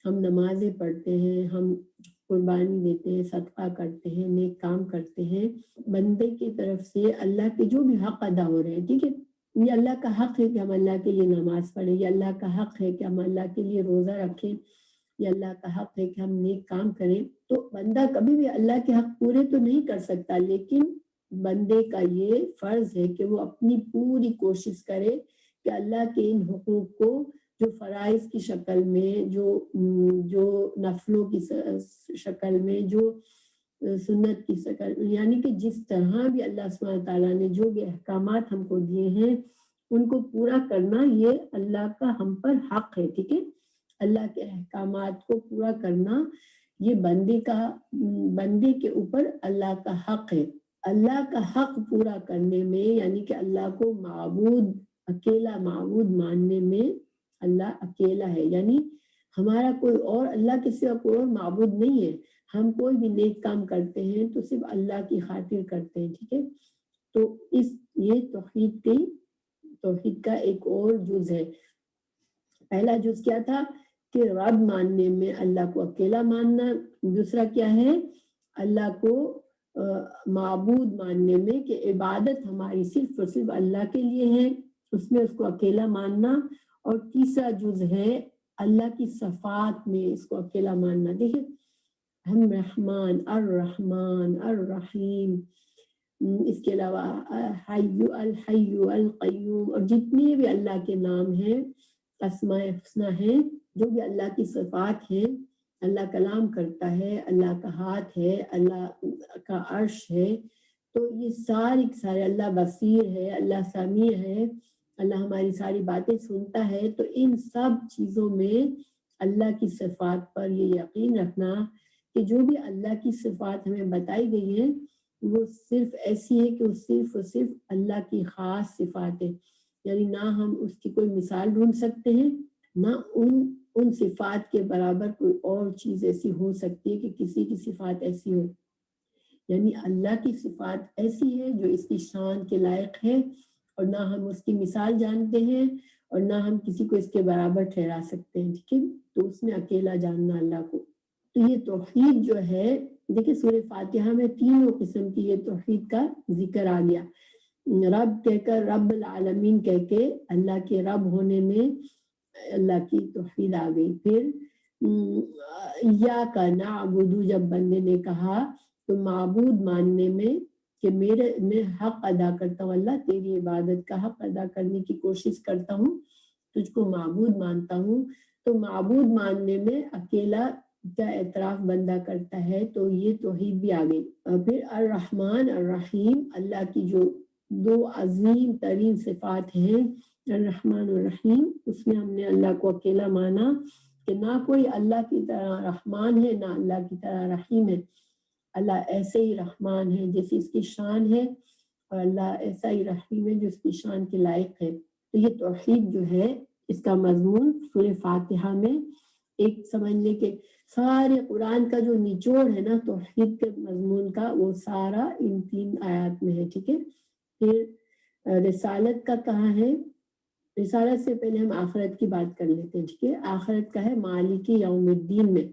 ہم نمازیں پڑھتے ہیں، ہم قربانی دیتے ہیں، صدقہ کرتے ہیں، نیک کام کرتے ہیں، بندے کی طرف سے اللہ کے جو بھی حق ادا ہو رہے ہیں، ٹھیک ہے، یہ اللہ کا حق ہے کہ ہم اللہ کے لیے نماز پڑھیں، یہ اللہ کا حق ہے کہ ہم اللہ کے لیے روزہ رکھیں، یہ اللہ کا حق ہے کہ ہم نیک کام کریں۔ تو بندہ کبھی بھی اللہ کے حق پورے تو نہیں کر سکتا، لیکن بندے کا یہ فرض ہے کہ وہ اپنی پوری کوشش کرے کہ اللہ کے ان حقوق کو، جو فرائض کی شکل میں، جو نفلوں کی شکل میں، جو سنت کی شکل، یعنی کہ جس طرح بھی اللہ سبحانہ تعالیٰ نے جو بھی احکامات ہم کو دیے ہیں ان کو پورا کرنا، یہ اللہ کا ہم پر حق ہے، ٹھیک ہے۔ اللہ کے احکامات کو پورا کرنا یہ بندے کے اوپر اللہ کا حق ہے۔ اللہ کا حق پورا کرنے میں، یعنی کہ اللہ کو اکیلا معبود ماننے میں اللہ اکیلا ہے، یعنی ہمارا کوئی اور اللہ کے سوا کوئی اور معبود نہیں ہے، ہم کوئی بھی نیک کام کرتے ہیں تو صرف اللہ کی خاطر کرتے ہیں، ٹھیک ہے۔ تو یہ توحید کا ایک اور جز ہے۔ پہلا جز کیا تھا کہ رب ماننے میں اللہ کو اکیلا ماننا، دوسرا کیا ہے اللہ کو معبود ماننے میں کہ عبادت ہماری صرف اور صرف اللہ کے لیے ہے، اس میں اس کو اکیلا ماننا، اور تیسرا جز ہے اللہ کی صفات میں اس کو اکیلا ماننا۔ دیکھیں ہم رحمان، الرحمن، الرحیم، اس کے علاوہ الحی، القیوم، اور جتنے بھی اللہ کے نام ہیں، اسماء حسنہ ہیں، جو بھی اللہ کی صفات ہیں، اللہ کلام کرتا ہے، اللہ کا ہاتھ ہے، اللہ کا عرش ہے، تو یہ سارے اللہ بصیر ہے، اللہ سمیع ہے، اللہ ہماری ساری باتیں سنتا ہے، تو ان سب چیزوں میں اللہ کی صفات پر یہ یقین رکھنا کہ جو بھی اللہ کی صفات ہمیں بتائی گئی ہیں وہ صرف ایسی ہے کہ وہ صرف اور صرف اللہ کی خاص صفات ہے، یعنی نہ ہم اس کی کوئی مثال ڈھونڈ سکتے ہیں، نہ ان صفات کے برابر کوئی اور چیز ایسی ہو سکتی ہے کہ کسی کی صفات ایسی ہو. یعنی اللہ کی صفات ایسی ہے جو اس کی شان کے لائق ہے، اور نہ ہم اس کی مثال جانتے ہیں اور نہ ہم کسی کو اس کے برابر ٹھہرا سکتے ہیں. ٹھیک ہے، تو اس میں اکیلا جاننا اللہ کو. تو یہ توحید جو ہے، دیکھیں سورہ فاتحہ میں تینوں قسم کی یہ توحید کا ذکر آ گیا. رب کہہ کر، رب العالمین کہہ کے اللہ کے رب ہونے میں اللہ کی توحید آ گئی. پھر ایاک نعبد جب بندے نے کہا تو معبود ماننے میں کہ میں حق ادا کرتا ہوں، اللہ تیری عبادت کا حق ادا کرنے کی کوشش کرتا ہوں، تجھ کو معبود مانتا ہوں. تو معبود ماننے میں اکیلا کا اعتراف بندہ کرتا ہے، تو یہ توحید بھی آ گئی. پھر الرحمن الرحیم، اللہ کی جو دو عظیم ترین صفات ہیں الرحمن الرحیم، اس میں ہم نے اللہ کو اکیلا مانا کہ نہ کوئی اللہ کی طرح رحمان ہے نہ اللہ کی طرح رحیم ہے. اللہ ایسے ہی رحمان ہے جیسی اس کی شان ہے، اور اللہ ایسا ہی رحیم ہے جو اس کی شان کے لائق ہے. تو یہ توحید جو ہے اس کا مضمون سورہ فاتحہ میں ایک سمجھ لے کہ سارے قرآن کا جو نچوڑ ہے نا توحید کے مضمون کا، وہ سارا ان 3 آیات میں ہے. ٹھیک ہے. پھر رسالت کا کہاں ہے؟ رسالت سے پہلے ہم آخرت کی بات کر لیتے ہیں. ٹھیک ہے. آخرت کا ہے مالک یوم الدین میں.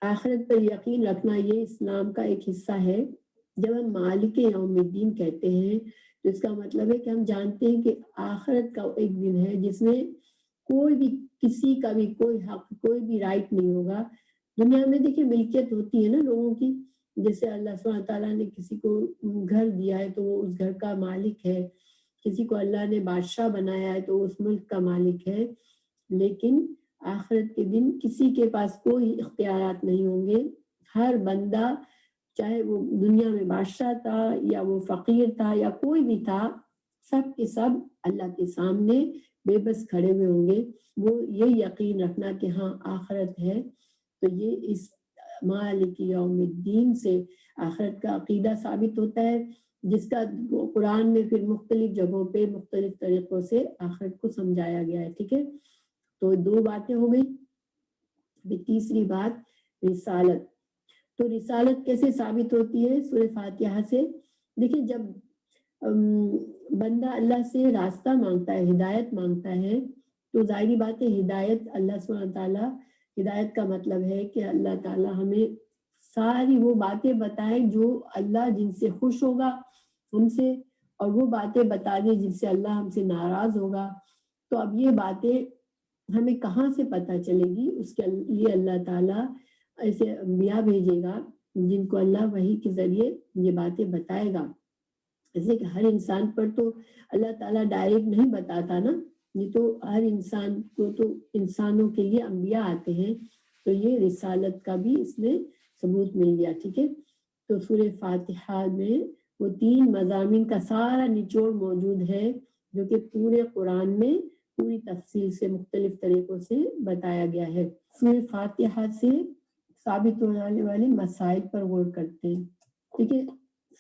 آخرت پر یقین رکھنا یہ اسلام کا ایک حصہ ہے. جب ہم مالک یوم الدین کہتے ہیں تو اس کا مطلب ہے کہ ہم جانتے ہیں کہ آخرت کا ایک دن ہے جس میں کوئی بھی کسی کا بھی کوئی حق، کوئی بھی رائٹ نہیں ہوگا. دنیا میں دیکھیں ملکیت ہوتی ہے نا لوگوں کی، جیسے اللہ سبحانہ تعالیٰ نے کسی کو گھر دیا ہے تو وہ اس گھر کا مالک ہے، کسی کو اللہ نے بادشاہ بنایا ہے تو وہ اس ملک کا مالک ہے. لیکن آخرت کے دن کسی کے پاس کوئی اختیارات نہیں ہوں گے. ہر بندہ، چاہے وہ دنیا میں بادشاہ تھا یا وہ فقیر تھا یا کوئی بھی تھا، سب کے سب اللہ کے سامنے بے بس کھڑے ہوئے ہوں گے. وہ یہ یقین رکھنا کہ ہاں آخرت ہے. تو یہ اس مالک یوم الدین سے آخرت کا عقیدہ ثابت ہوتا ہے، جس کا قرآن میں پھر مختلف جگہوں پہ مختلف طریقوں سے آخرت کو سمجھایا گیا ہے. ٹھیک ہے. تو 2 باتیں ہو گئی. تیسری بات رسالت. تو رسالت کیسے ثابت ہوتی ہے؟ سورہ فاتحہ سے. دیکھیں جب بندہ اللہ سے راستہ مانگتا ہے، ہدایت مانگتا ہے، تو ظاہری بات ہے ہدایت اللہ سبحانہ تعالیٰ، ہدایت کا مطلب ہے کہ اللہ تعالیٰ ہمیں ساری وہ باتیں بتائیں جو اللہ جن سے خوش ہوگا ہم سے، اور وہ باتیں بتا دے جن سے اللہ ہم سے ناراض ہوگا. تو اب یہ باتیں ہمیں کہاں سے پتہ چلے گی؟ اس کے لیے اللہ تعالیٰ ایسے انبیاء بھیجے گا جن کو اللہ وحی کے ذریعے یہ باتیں بتائے گا. جیسے کہ ہر انسان پر تو اللہ تعالیٰ ڈائریکٹ نہیں بتاتا نا، یہ تو ہر انسان کو، تو انسانوں کے لیے انبیاء آتے ہیں. تو یہ رسالت کا بھی اس میں ثبوت مل گیا. ٹھیک ہے. تو سورہ فاتحہ میں وہ 3 مضامین کا سارا نچوڑ موجود ہے جو کہ پورے قرآن میں پوری تفصیل سے مختلف طریقوں سے بتایا گیا ہے. سورہ فاتحہ سے ثابت ہونے والے مسائل پر غور کرتے ہیں. ٹھیک ہے.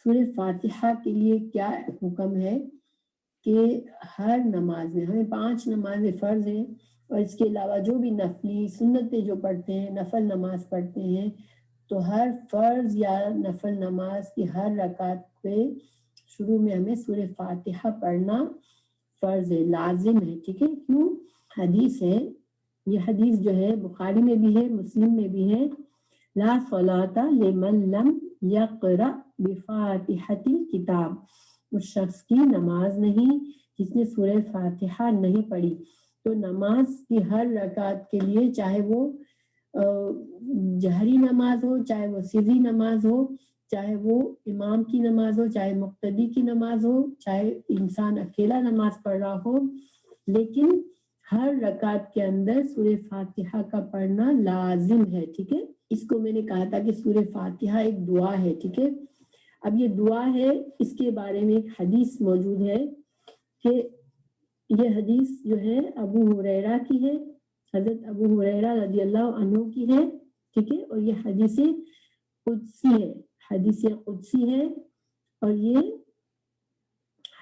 سورہ فاتحہ کے لیے کیا حکم ہے کہ ہر نماز میں ہمیں 5 نمازیں فرض ہیں، اور اس کے علاوہ جو بھی نفلی سنتیں جو پڑھتے ہیں، نفل نماز پڑھتے ہیں، تو ہر فرض یا نفل نماز کی ہر رکعت پہ شروع میں ہمیں سورہ فاتحہ پڑھنا فرض ہے، لازم ہے. ٹھیک ہے. کیوں؟ حدیث ہے، یہ حدیث جو ہے بخاری میں بھی ہے، مسلم میں بھی ہے. لا صلاۃ لمن لم یقرأ بفاتحۃ الکتاب، اس شخص کی نماز نہیں جس نے سورہ فاتحہ نہیں پڑھی. تو نماز کی ہر رکعت کے لیے، چاہے وہ جہری نماز ہو، چاہے وہ سری نماز ہو، چاہے وہ امام کی نماز ہو، چاہے مقتدی کی نماز ہو، چاہے انسان اکیلا نماز پڑھ رہا ہو، لیکن ہر رکعت کے اندر سورہ فاتحہ کا پڑھنا لازم ہے. ٹھیک ہے. اس کو میں نے کہا تھا کہ سورہ فاتحہ ایک دعا ہے. ٹھیک ہے. اب یہ دعا ہے، اس کے بارے میں ایک حدیث موجود ہے کہ یہ حدیث جو ہے ابو ہریرہ کی ہے، حضرت ابو ہریرہ رضی اللہ عنہ کی ہے. ٹھیک ہے. اور یہ حدیث قدسی ہے، حدیث قدسی ہے. اور یہ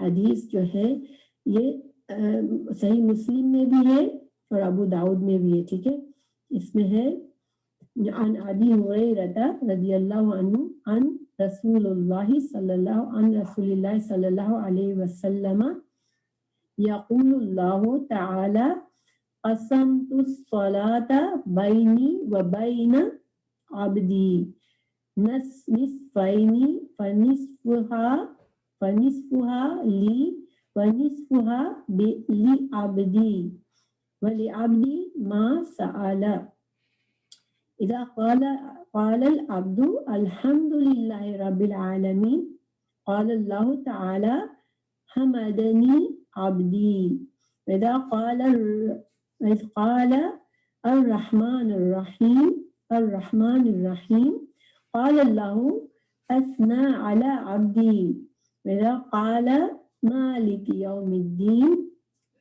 حدیث جو ہے یہ صحیح مسلم میں بھی ہے اور ابو داؤد میں بھی ہے، ٹھیک ہے. اس میں ہے عن ابی ہریرہ رضی اللہ عنہ عن رسول اللہ صلی اللہ علیہ وسلم یقول اللہ تعالی قسمت الصلاة بینی و بین عبدی نصفین فنصفها لی ونصفها لعبدی ولعبدی ما سأل. اذا قال العبد الحمد للہ رب العالمین قال اللہ تعالی حمدنی عبدی. اذا قال الرحمن الرحیم قال اللہ اثنى على عبدی. اذا قال مالک یوم الدین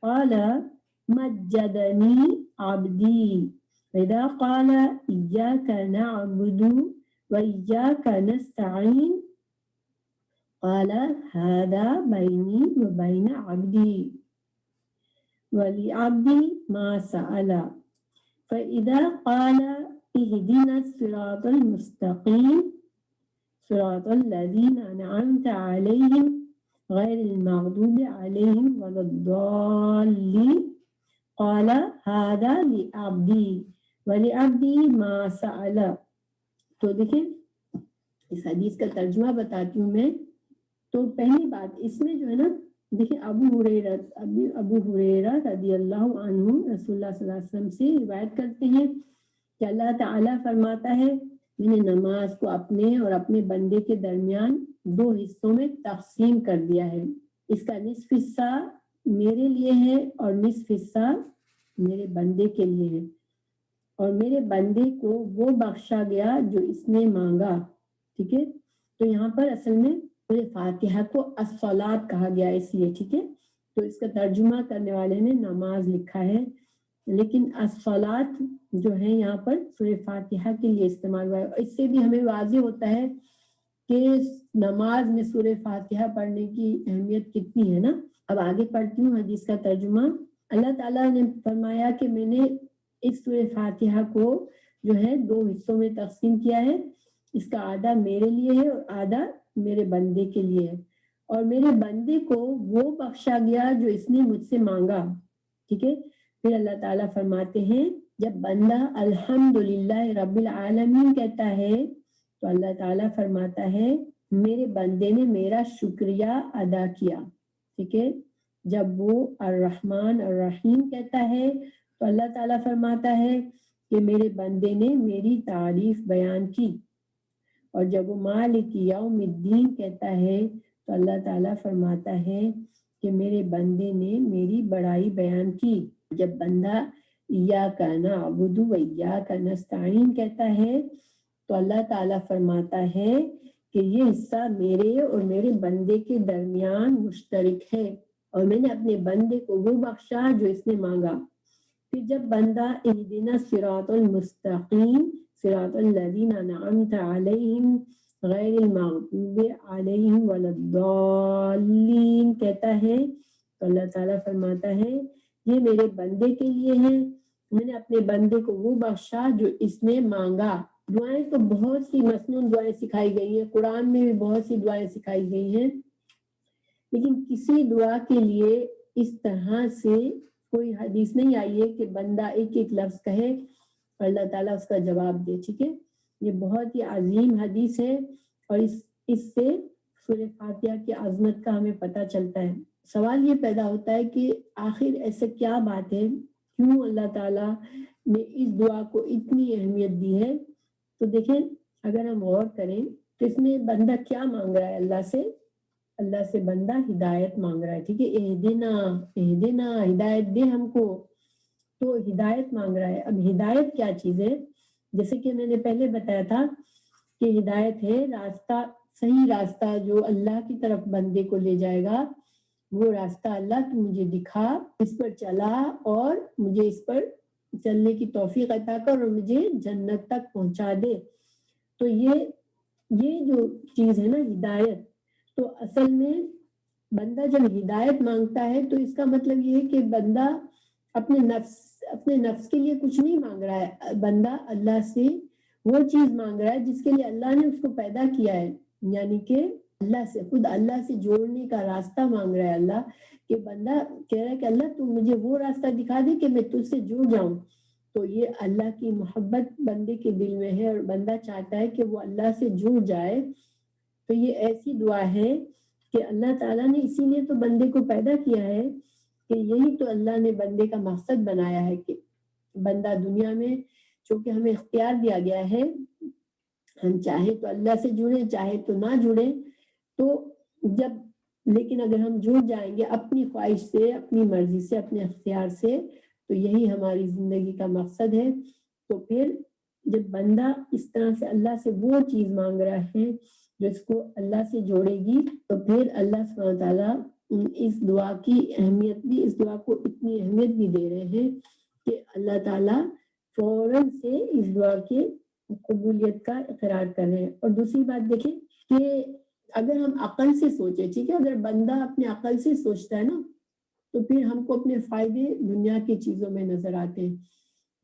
قال مجدنی عبدی. اذا قال إياك نعبد وإياك نستعين قال هذا بيني وبين عبدي ولعبدي ما سأل. فإذا قال اهدنا الصراط المستقيم صراط الذين أنعمت عليهم غير المغضوب عليهم ولا الضالين قال هذا لعبدي وَلِعَبْدِي مَا سَأَلَ. تو دیکھیں اس حدیث کا ترجمہ بتاتی ہوں میں. تو پہلی بات اس میں جو ہے نا، دیکھیں ابو ہریرہ رضی اللہ عنہ رسول اللہ صلی اللہ علیہ وسلم سے روایت کرتے ہیں کہ اللہ تعالیٰ فرماتا ہے میں نے نماز کو اپنے اور اپنے بندے کے درمیان 2 حصوں میں تقسیم کر دیا ہے. اس کا نصف حصہ میرے لیے ہے اور نصف حصہ میرے بندے کے لیے ہے، اور میرے بندے کو وہ بخشا گیا جو اس نے مانگا. ٹھیک ہے. تو یہاں پر اصل میں سورہ فاتحہ کو الصلاۃ کہا گیا اس لیے. ٹھیک ہے. تو اس کا ترجمہ کرنے والے نے نماز لکھا ہے، لیکن الصلاۃ جو ہے یہاں پر سورہ فاتحہ کے لیے استعمال ہوا ہے. اس سے بھی ہمیں واضح ہوتا ہے کہ نماز میں سورہ فاتحہ پڑھنے کی اہمیت کتنی ہے نا. اب آگے پڑھتی ہوں حدیث کا ترجمہ. اللہ تعالیٰ نے فرمایا کہ میں نے اس سورہ فاتحہ کو جو ہے 2 حصوں میں تقسیم کیا ہے. اس کا آدھا میرے لیے ہے اور آدھا میرے بندے کے لیے ہے، اور میرے بندے کو وہ بخشا گیا جو اس نے مجھ سے مانگا. ٹھیک ہے. پھر اللہ تعالیٰ فرماتے ہیں جب بندہ الحمدللہ رب العالمین کہتا ہے تو اللہ تعالیٰ فرماتا ہے میرے بندے نے میرا شکریہ ادا کیا. ٹھیک ہے. جب وہ الرحمن الرحیم کہتا ہے تو اللہ تعالیٰ فرماتا ہے کہ میرے بندے نے میری تعریف بیان کی. اور جب وہ مالک یوم الدین کہتا ہے تو اللہ تعالیٰ فرماتا ہے کہ میرے بندے نے میری بڑائی بیان کی. جب بندہ ایاک نعبد و ایاک نستعین کہتا ہے تو اللہ تعالیٰ فرماتا ہے کہ یہ حصہ میرے اور میرے بندے کے درمیان مشترک ہے، اور میں نے اپنے بندے کو وہ بخشا جو اس نے مانگا. پھر جب بندہ اہدنا الصراط المستقیم صراط الذین انعمت علیہم غیر المغضوب علیہم ولا الضالین کہتا ہے تو اللہ تعالیٰ فرماتا ہے یہ میرے بندے کے لیے ہے، میں نے اپنے بندے کو وہ بخشا جو اس نے مانگا. دعائیں تو بہت سی مسنون دعائیں سکھائی گئی ہیں، قرآن میں بھی بہت سی دعائیں سکھائی گئی ہیں، لیکن کسی دعا کے لیے اس طرح سے کوئی حدیث نہیں آئی ہے کہ بندہ ایک ایک لفظ کہے اور اللہ تعالیٰ اس کا جواب دے. ٹھیک ہے. یہ بہت ہی عظیم حدیث ہے، اور اس سے سورہ فاتحہ کی عظمت کا ہمیں پتہ چلتا ہے. سوال یہ پیدا ہوتا ہے کہ آخر ایسا کیا بات ہے، کیوں اللہ تعالیٰ نے اس دعا کو اتنی اہمیت دی ہے. تو دیکھیں اگر ہم غور کریں تو اس میں بندہ کیا مانگ رہا ہے اللہ سے بندہ ہدایت مانگ رہا ہے. ٹھیک ہے. اہدنا ہدایت دے ہم کو، تو ہدایت مانگ رہا ہے. اب ہدایت کیا چیز ہے؟ جیسے کہ میں نے پہلے بتایا تھا کہ ہدایت ہے راستہ، صحیح راستہ جو اللہ کی طرف بندے کو لے جائے گا. وہ راستہ اللہ تو مجھے دکھا، اس پر چلا اور مجھے اس پر چلنے کی توفیق عطا کر اور مجھے جنت تک پہنچا دے. تو یہ جو چیز ہے نا ہدایت، تو اصل میں بندہ جب ہدایت مانگتا ہے تو اس کا مطلب یہ ہے کہ بندہ اپنے نفس کے لیے کچھ نہیں مانگ رہا ہے بندہ، اللہ سے وہ چیز مانگ رہا ہے جس کے لیے اللہ نے اس کو پیدا کیا ہے، یعنی کہ اللہ سے، خود اللہ سے جوڑنے کا راستہ مانگ رہا ہے اللہ، کہ بندہ کہہ رہا ہے کہ اللہ تو مجھے وہ راستہ دکھا دے کہ میں تجھ سے جڑ جاؤں. تو یہ اللہ کی محبت بندے کے دل میں ہے اور بندہ چاہتا ہے کہ وہ اللہ سے جڑ جائے. تو یہ ایسی دعا ہے کہ اللہ تعالیٰ نے اسی لیے تو بندے کو پیدا کیا ہے، کہ یہی تو اللہ نے بندے کا مقصد بنایا ہے کہ بندہ دنیا میں، چونکہ ہمیں اختیار دیا گیا ہے، ہم چاہے تو اللہ سے جڑے چاہے تو نہ جڑے، تو لیکن اگر ہم جڑ جائیں گے اپنی خواہش سے، اپنی مرضی سے، اپنے اختیار سے، تو یہی ہماری زندگی کا مقصد ہے. تو پھر جب بندہ اس طرح سے اللہ سے وہ چیز مانگ رہا ہے جو اس کو اللہ سے جوڑے گی، تو پھر اللہ سبحانہ وتعالیٰ اس دعا کی اہمیت بھی، اس دعا کو اتنی اہمیت بھی دے رہے ہیں کہ اللہ تعالیٰ فوراً سے اس دعا کے قبولیت کا اقرار کر رہے ہیں. اور دوسری بات دیکھیں کہ اگر ہم عقل سے سوچیں، ٹھیک ہے، اگر بندہ اپنے عقل سے سوچتا ہے نا، تو پھر ہم کو اپنے فائدے دنیا کی چیزوں میں نظر آتے ہیں.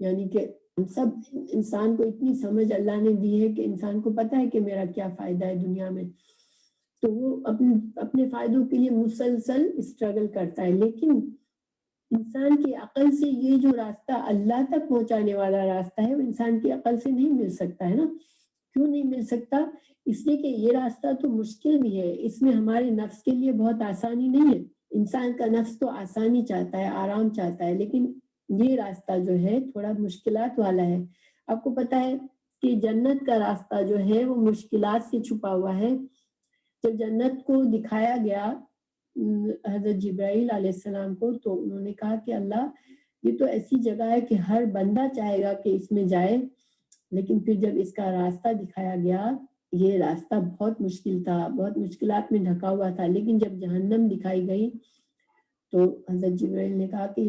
یعنی کہ سب انسان کو اتنی سمجھ اللہ نے دی ہے کہ انسان کو پتا ہے کہ میرا کیا فائدہ ہے دنیا میں، تو وہ اپنے فائدوں کے لیے مسلسل اسٹرگل کرتا ہے. لیکن انسان کی عقل سے یہ جو راستہ اللہ تک پہنچانے والا راستہ ہے، وہ انسان کی عقل سے نہیں مل سکتا ہے نا. کیوں نہیں مل سکتا؟ اس لیے کہ یہ راستہ تو مشکل بھی ہے، اس میں ہمارے نفس کے لیے بہت آسانی نہیں ہے. انسان کا نفس تو آسانی چاہتا ہے، آرام چاہتا ہے، لیکن یہ راستہ جو ہے تھوڑا مشکلات والا ہے. آپ کو پتا ہے کہ جنت کا راستہ جو ہے وہ مشکلات سے چھپا ہوا ہے. جب جنت کو دکھایا گیا حضرت جبرائیل علیہ السلام کو، تو انہوں نے کہا کہ اللہ یہ تو ایسی جگہ ہے کہ ہر بندہ چاہے گا کہ اس میں جائے، لیکن پھر جب اس کا راستہ دکھایا گیا، یہ راستہ بہت مشکل تھا، بہت مشکلات میں ڈھکا ہوا تھا. لیکن جب جہنم دکھائی گئی تو حضرت جبرائیل نے کہا کہ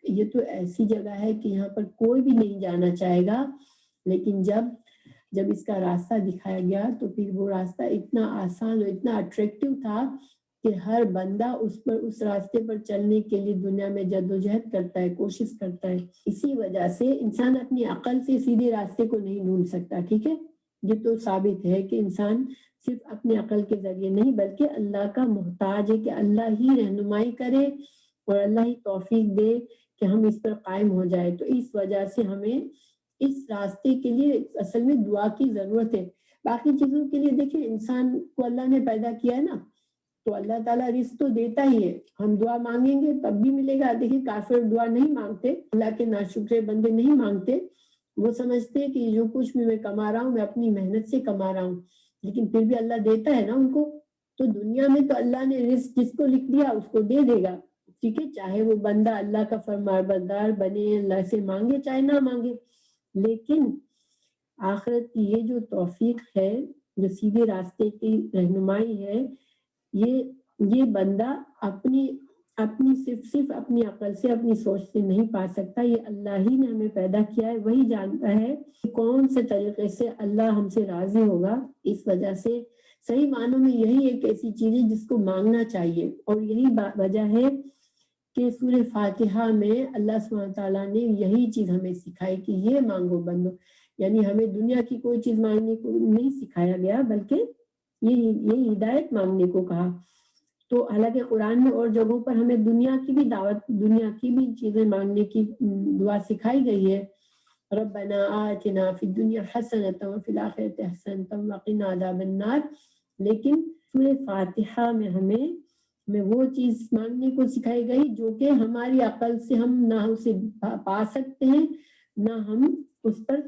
یہ تو ایسی جگہ ہے کہ یہاں پر کوئی بھی نہیں جانا چاہے گا. لیکن جب اس کا راستہ دکھایا گیا تو پھر وہ راستہ اتنا آسان اور اتنا اٹریکٹیو تھا کہ ہر بندہ اس راستے پر چلنے کے لیے دنیا میں جدوجہد کرتا ہے، کوشش کرتا ہے. اسی وجہ سے انسان اپنی عقل سے سیدھے راستے کو نہیں ڈھونڈ سکتا. ٹھیک ہے، یہ تو ثابت ہے کہ انسان صرف اپنے عقل کے ذریعے نہیں بلکہ اللہ کا محتاج ہے، کہ اللہ ہی رہنمائی کرے اور اللہ ہی توفیق دے کہ ہم اس پر قائم ہو جائے. تو اس وجہ سے ہمیں اس راستے کے لیے اصل میں دعا کی ضرورت ہے. باقی چیزوں کے لیے دیکھیں، انسان کو اللہ نے پیدا کیا ہے نا، تو اللہ تعالیٰ رزق تو دیتا ہی ہے، ہم دعا مانگیں گے تب بھی ملے گا. دیکھیں کافر دعا نہیں مانگتے، اللہ کے ناشکرے بندے نہیں مانگتے، وہ سمجھتے کہ جو کچھ بھی میں کما رہا ہوں میں اپنی محنت سے کما رہا ہوں، لیکن پھر بھی اللہ دیتا ہے نا ان کو. تو دنیا میں تو اللہ نے رزق جس کو لکھ دیا اس کو دے دے گا. ٹھیک ہے، چاہے وہ بندہ اللہ کا فرمانبردار بنے، اللہ سے مانگے چاہے نہ مانگے. لیکن آخرت کی یہ جو توفیق ہے، جو سیدھے راستے کی رہنمائی ہے، یہ بندہ اپنی صرف اپنی عقل سے، اپنی سوچ سے نہیں پا سکتا. یہ اللہ ہی نے ہمیں پیدا کیا ہے، وہی جانتا ہے کہ کون سے طریقے سے اللہ ہم سے راضی ہوگا. اس وجہ سے صحیح معنوں میں یہی ایک ایسی چیز ہے جس کو مانگنا چاہیے. اور یہی وجہ ہے کہ سورہ فاتحہ میں اللہ سبحانہ تعالیٰ نے یہی چیز ہمیں سکھائی کہ یہ مانگو بندو. یعنی ہمیں دنیا کی کوئی چیز مانگنے کو نہیں سکھایا گیا، بلکہ یہ ہدایت مانگنے کو کہا. تو حالانکہ قرآن میں اور جگہوں پر ہمیں دنیا کی بھی دعوت، دنیا کی بھی چیزیں مانگنے کی دعا سکھائی گئی ہے. ربنا آتنا فی الدنیا حسنۃ وفی الآخرۃ حسنۃ وقنا عذاب النار. لیکن سورہ فاتحہ میں ہمیں وہ چیز مانگنے کو سکھائی گئی جو کہ ہماری عقل سے ہم نہ اسے پا سکتے ہیں، نہ ہم اس پر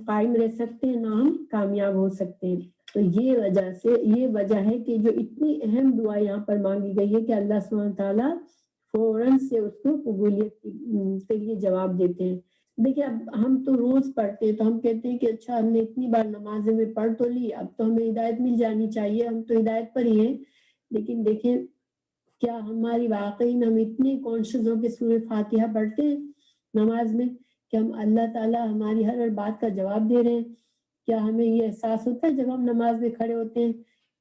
قائم رہ سکتے ہیں، نہ ہم کامیاب ہو سکتے ہیں. تو یہ وجہ ہے کہ جو اتنی اہم دعا یہاں پر مانگی گئی ہے کہ اللہ سبحانہ تعالیٰ فوراً سے اس کو قبولیت کے لیے جواب دیتے ہیں. دیکھیں اب ہم تو روز پڑھتے ہیں تو ہم کہتے ہیں کہ اچھا ہم نے اتنی بار نماز میں پڑھ تو لی، اب تو ہمیں ہدایت مل جانی چاہیے، ہم تو ہدایت پر ہی ہیں. لیکن دیکھیں کیا ہماری واقعی میں ہم اتنے کانشیس ہو کے سورہ فاتحہ پڑھتے ہیں نماز میں کہ ہم اللہ تعالیٰ ہماری ہر بات کا جواب دے رہے ہیں؟ کیا ہمیں یہ احساس ہوتا ہے جب ہم نماز میں کھڑے ہوتے ہیں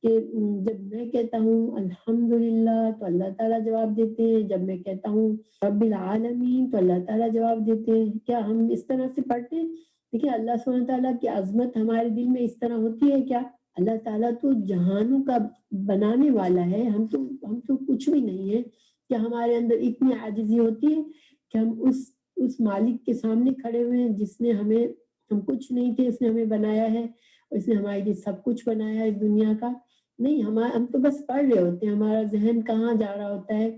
کہ جب میں کہتا ہوں الحمدللہ تو اللہ تعالیٰ جواب دیتے ہیں، جب میں کہتا ہوں رب العالمین تو اللہ تعالیٰ جواب دیتے ہیں۔ کیا ہم اس طرح سے پڑھتے ہیں؟ دیکھیے اللہ سبحانہ تعالیٰ کی عظمت ہمارے دل میں اس طرح ہوتی ہے کیا؟ اللہ تعالیٰ تو جہانوں کا بنانے والا ہے، ہم تو کچھ بھی نہیں ہے، کہ ہمارے اندر اتنی عاجزی ہوتی ہے کہ ہم اس مالک کے سامنے کھڑے ہوئے ہیں جس نے ہم کچھ نہیں تھے، اس نے ہمیں بنایا ہے، اور اس نے ہمارے لیے سب کچھ بنایا ہے اس دنیا کا۔ نہیں، ہم تو بس پڑھ رہے ہوتے ہیں، ہمارا ذہن کہاں جا رہا ہوتا ہے،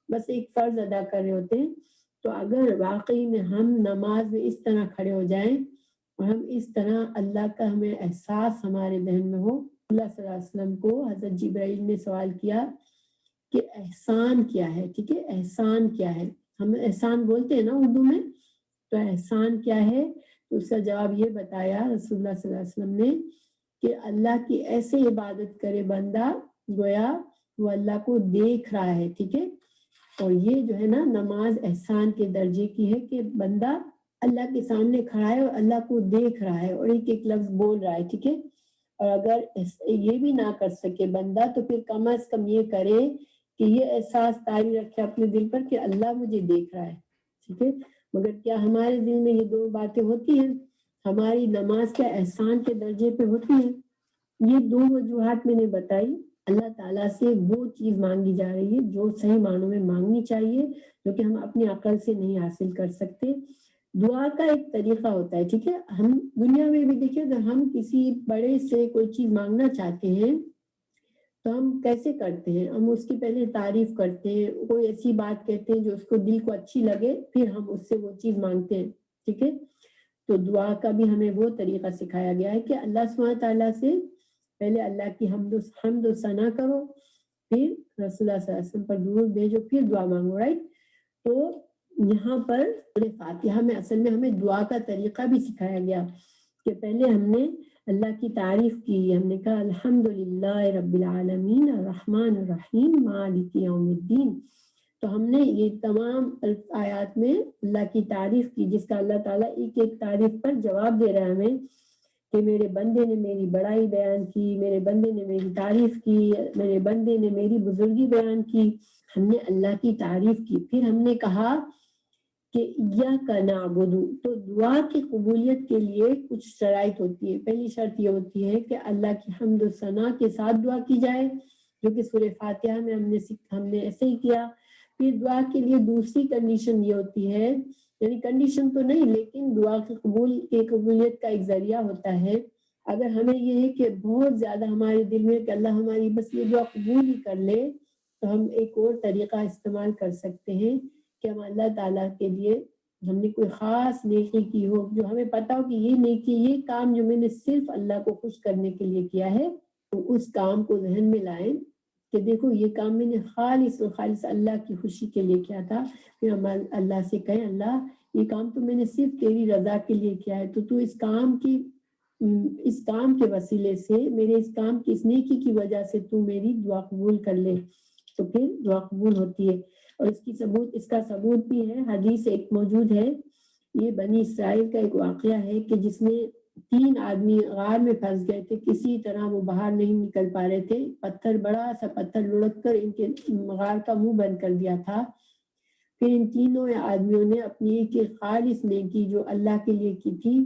بس ایک فرض ادا کر رہے ہوتے ہیں۔ تو اگر واقعی میں ہم نماز میں اس طرح کھڑے ہو جائیں اور ہم اس طرح اللہ کا ہمیں احساس ہمارے ذہن میں ہو۔ اللہ صلی اللہ علیہ وسلم کو حضرت جبرائیل نے سوال کیا کہ احسان کیا ہے، ٹھیک ہے، احسان کیا ہے؟ ہم احسان بولتے ہیں نا اردو میں، تو احسان کیا ہے؟ تو اس کا جواب یہ بتایا رسول اللہ صلی اللہ علیہ وسلم نے کہ اللہ کی ایسے عبادت کرے بندہ گویا وہ اللہ کو دیکھ رہا ہے، ٹھیک ہے۔ اور یہ جو ہے نا نماز احسان کے درجے کی ہے کہ بندہ اللہ کے سامنے کھڑا ہے اور اللہ کو دیکھ رہا ہے اور ایک ایک لفظ بول رہا ہے، ٹھیک ہے۔ اور اگر یہ بھی نہ کر سکے بندہ تو پھر کم از کم یہ کرے کہ یہ احساس طاری رکھے اپنے دل پر کہ اللہ مجھے دیکھ رہا ہے، ٹھیک ہے۔ مگر کیا ہمارے دل میں یہ دو باتیں ہوتی ہیں؟ ہماری نماز کے احسان کے درجے پہ ہوتی ہیں؟ یہ دو وجوہات میں نے بتائی۔ اللہ تعالیٰ سے وہ چیز مانگی جا رہی ہے جو صحیح معنوں میں مانگنی چاہیے، جو کہ ہم اپنی عقل سے نہیں حاصل کر سکتے۔ دعا کا ایک طریقہ ہوتا ہے، ٹھیک ہے۔ ہم دنیا میں بھی دیکھیں، اگر ہم کسی بڑے سے کوئی چیز مانگنا چاہتے ہیں تو ہم کیسے کرتے ہیں؟ ہم اس کی پہلے تعریف کرتے ہیں، کوئی ایسی بات کہتے ہیں جو اس کو دل کو اچھی لگے، پھر ہم اس سے وہ چیز مانگتے ہیں، ٹھیک ہے۔ تو دعا کا بھی ہمیں وہ طریقہ سکھایا گیا ہے کہ اللہ سبحانہ تعالیٰ سے پہلے اللہ کی حمد و ثنا کرو، پھر رسول اللہ صلی اللہ علیہ وسلم پر درود بھیجو، پھر دعا مانگو، رائٹ۔ تو یہاں پر فاتحہ میں اصل میں ہمیں دعا کا طریقہ بھی سکھایا گیا کہ پہلے ہم نے اللہ کی تعریف کی، ہم نے کہا الحمدللہ رب العالمین الرحمن الرحیم مالک یوم الدین۔ تو ہم نے یہ تمام آیات میں اللہ کی تعریف کی، جس کا اللہ تعالیٰ ایک ایک تعریف پر جواب دے رہا ہے ہمیں کہ میرے بندے نے میری بڑائی بیان کی، میرے بندے نے میری تعریف کی، میرے بندے نے میری بزرگی بیان کی۔ ہم نے اللہ کی تعریف کی، پھر ہم نے کہا کہ ایاک نعبد، تو دعا کی قبولیت کے لیے کچھ شرائط ہوتی ہے۔ پہلی شرط یہ ہوتی ہے کہ اللہ کی حمد و ثنا کے ساتھ دعا کی جائے، جو کہ سورہ فاتحہ میں ہم نے ایسے ہی کیا۔ پھر دعا کے لیے دوسری کنڈیشن یہ ہوتی ہے، یعنی کنڈیشن تو نہیں لیکن دعا کی قبولیت کا ایک ذریعہ ہوتا ہے، اگر ہمیں یہ ہے کہ بہت زیادہ ہمارے دل میں کہ اللہ ہماری بس یہ دعا قبول ہی کر لے، تو ہم ایک اور طریقہ استعمال کر سکتے ہیں کہ ہم اللہ تعالیٰ کے لیے ہم نے کوئی خاص نیکی کی ہو، جو ہمیں پتا ہو کہ یہ نیکی، یہ کام جو میں نے صرف اللہ کو خوش کرنے کے لیے کیا ہے، تو اس کام کو ذہن میں لائیں کہ دیکھو یہ کام میں نے خالص و خالص اللہ کی خوشی کے لیے کیا تھا۔ پھر ہم اللہ سے کہیں اللہ یہ کام تو میں نے صرف تیری رضا کے لیے کیا ہے، تو اس کام کے وسیلے سے میرے اس کام کی اس نیکی کی وجہ سے تو میری دعا قبول کر لے، تو پھر دعا قبول ہوتی ہے۔ اور اس کا ثبوت بھی ہے، حدیث ایک موجود ہے، یہ بنی اسرائیل کا ایک واقعہ ہے کہ جس میں 3 آدمی غار میں پھنس گئے تھے، کسی طرح وہ باہر نہیں نکل پا رہے تھے، بڑا سا پتھر لڑک کر ان کے غار کا منہ بند کر دیا تھا۔ پھر ان تینوں آدمیوں نے اپنی ایک خالص نیکی جو اللہ کے لیے کی تھی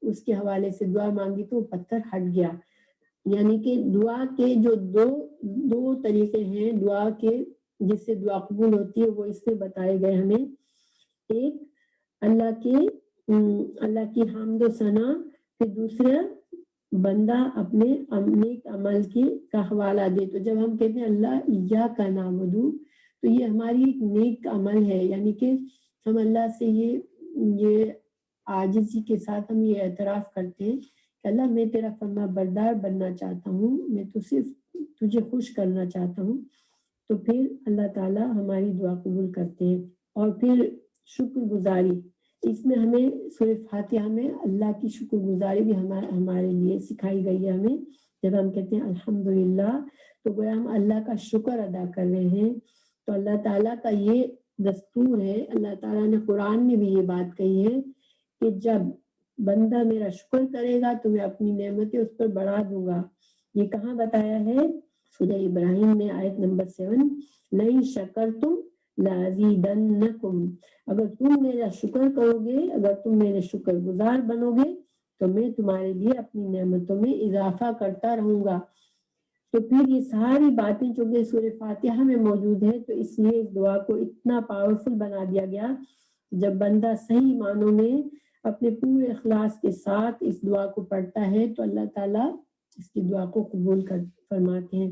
اس کے حوالے سے دعا مانگی تو وہ پتھر ہٹ گیا۔ یعنی کہ دعا کے جو دو طریقے ہیں دعا کے جس سے دعا قبول ہوتی ہے، وہ اس میں بتائے گئے ہمیں۔ ایک اللہ کی حمد و ثنا، پھر دوسرا بندہ اپنے نیک عمل کا حوالہ دے۔ تو جب ہم کہتے ہیں اللہ ایاک نعبد، تو یہ ہماری ایک نیک عمل ہے، یعنی کہ ہم اللہ سے یہ عاجزی کے ساتھ ہم یہ اعتراف کرتے ہیں کہ اللہ میں تیرا فرما بردار بننا چاہتا ہوں، میں تو صرف تجھے خوش کرنا چاہتا ہوں، تو پھر اللہ تعالیٰ ہماری دعا قبول کرتے ہیں۔ اور پھر شکر گزاری، اس میں ہمیں سورہ فاتحہ میں اللہ کی شکر گزاری بھی ہمارے لیے سکھائی گئی ہے ہمیں۔ جب ہم کہتے ہیں الحمدللہ تو گویا ہم اللہ کا شکر ادا کر رہے ہیں۔ تو اللہ تعالیٰ کا یہ دستور ہے، اللہ تعالیٰ نے قرآن میں بھی یہ بات کہی ہے کہ جب بندہ میرا شکر کرے گا تو میں اپنی نعمتیں اس پر بڑھا دوں گا، یہ کہاں بتایا ہے؟ سورہ ابراہیم میں آیت نمبر 7، لئن شکرتم لازیدنکم، اگر تم میرا شکر کرو گے، اگر تم میرے شکر گزار بنو گے تو میں تمہارے لیے اپنی نعمتوں میں اضافہ کرتا رہوں گا۔ تو پھر یہ ساری باتیں جو کہ سورہ فاتحہ میں موجود ہیں، تو اس لیے اس دعا کو اتنا پاورفل بنا دیا گیا، جب بندہ صحیح معنوں میں اپنے پورے اخلاص کے ساتھ اس دعا کو پڑھتا ہے تو اللہ تعالیٰ اس کی دعا کو قبول فرماتے ہیں۔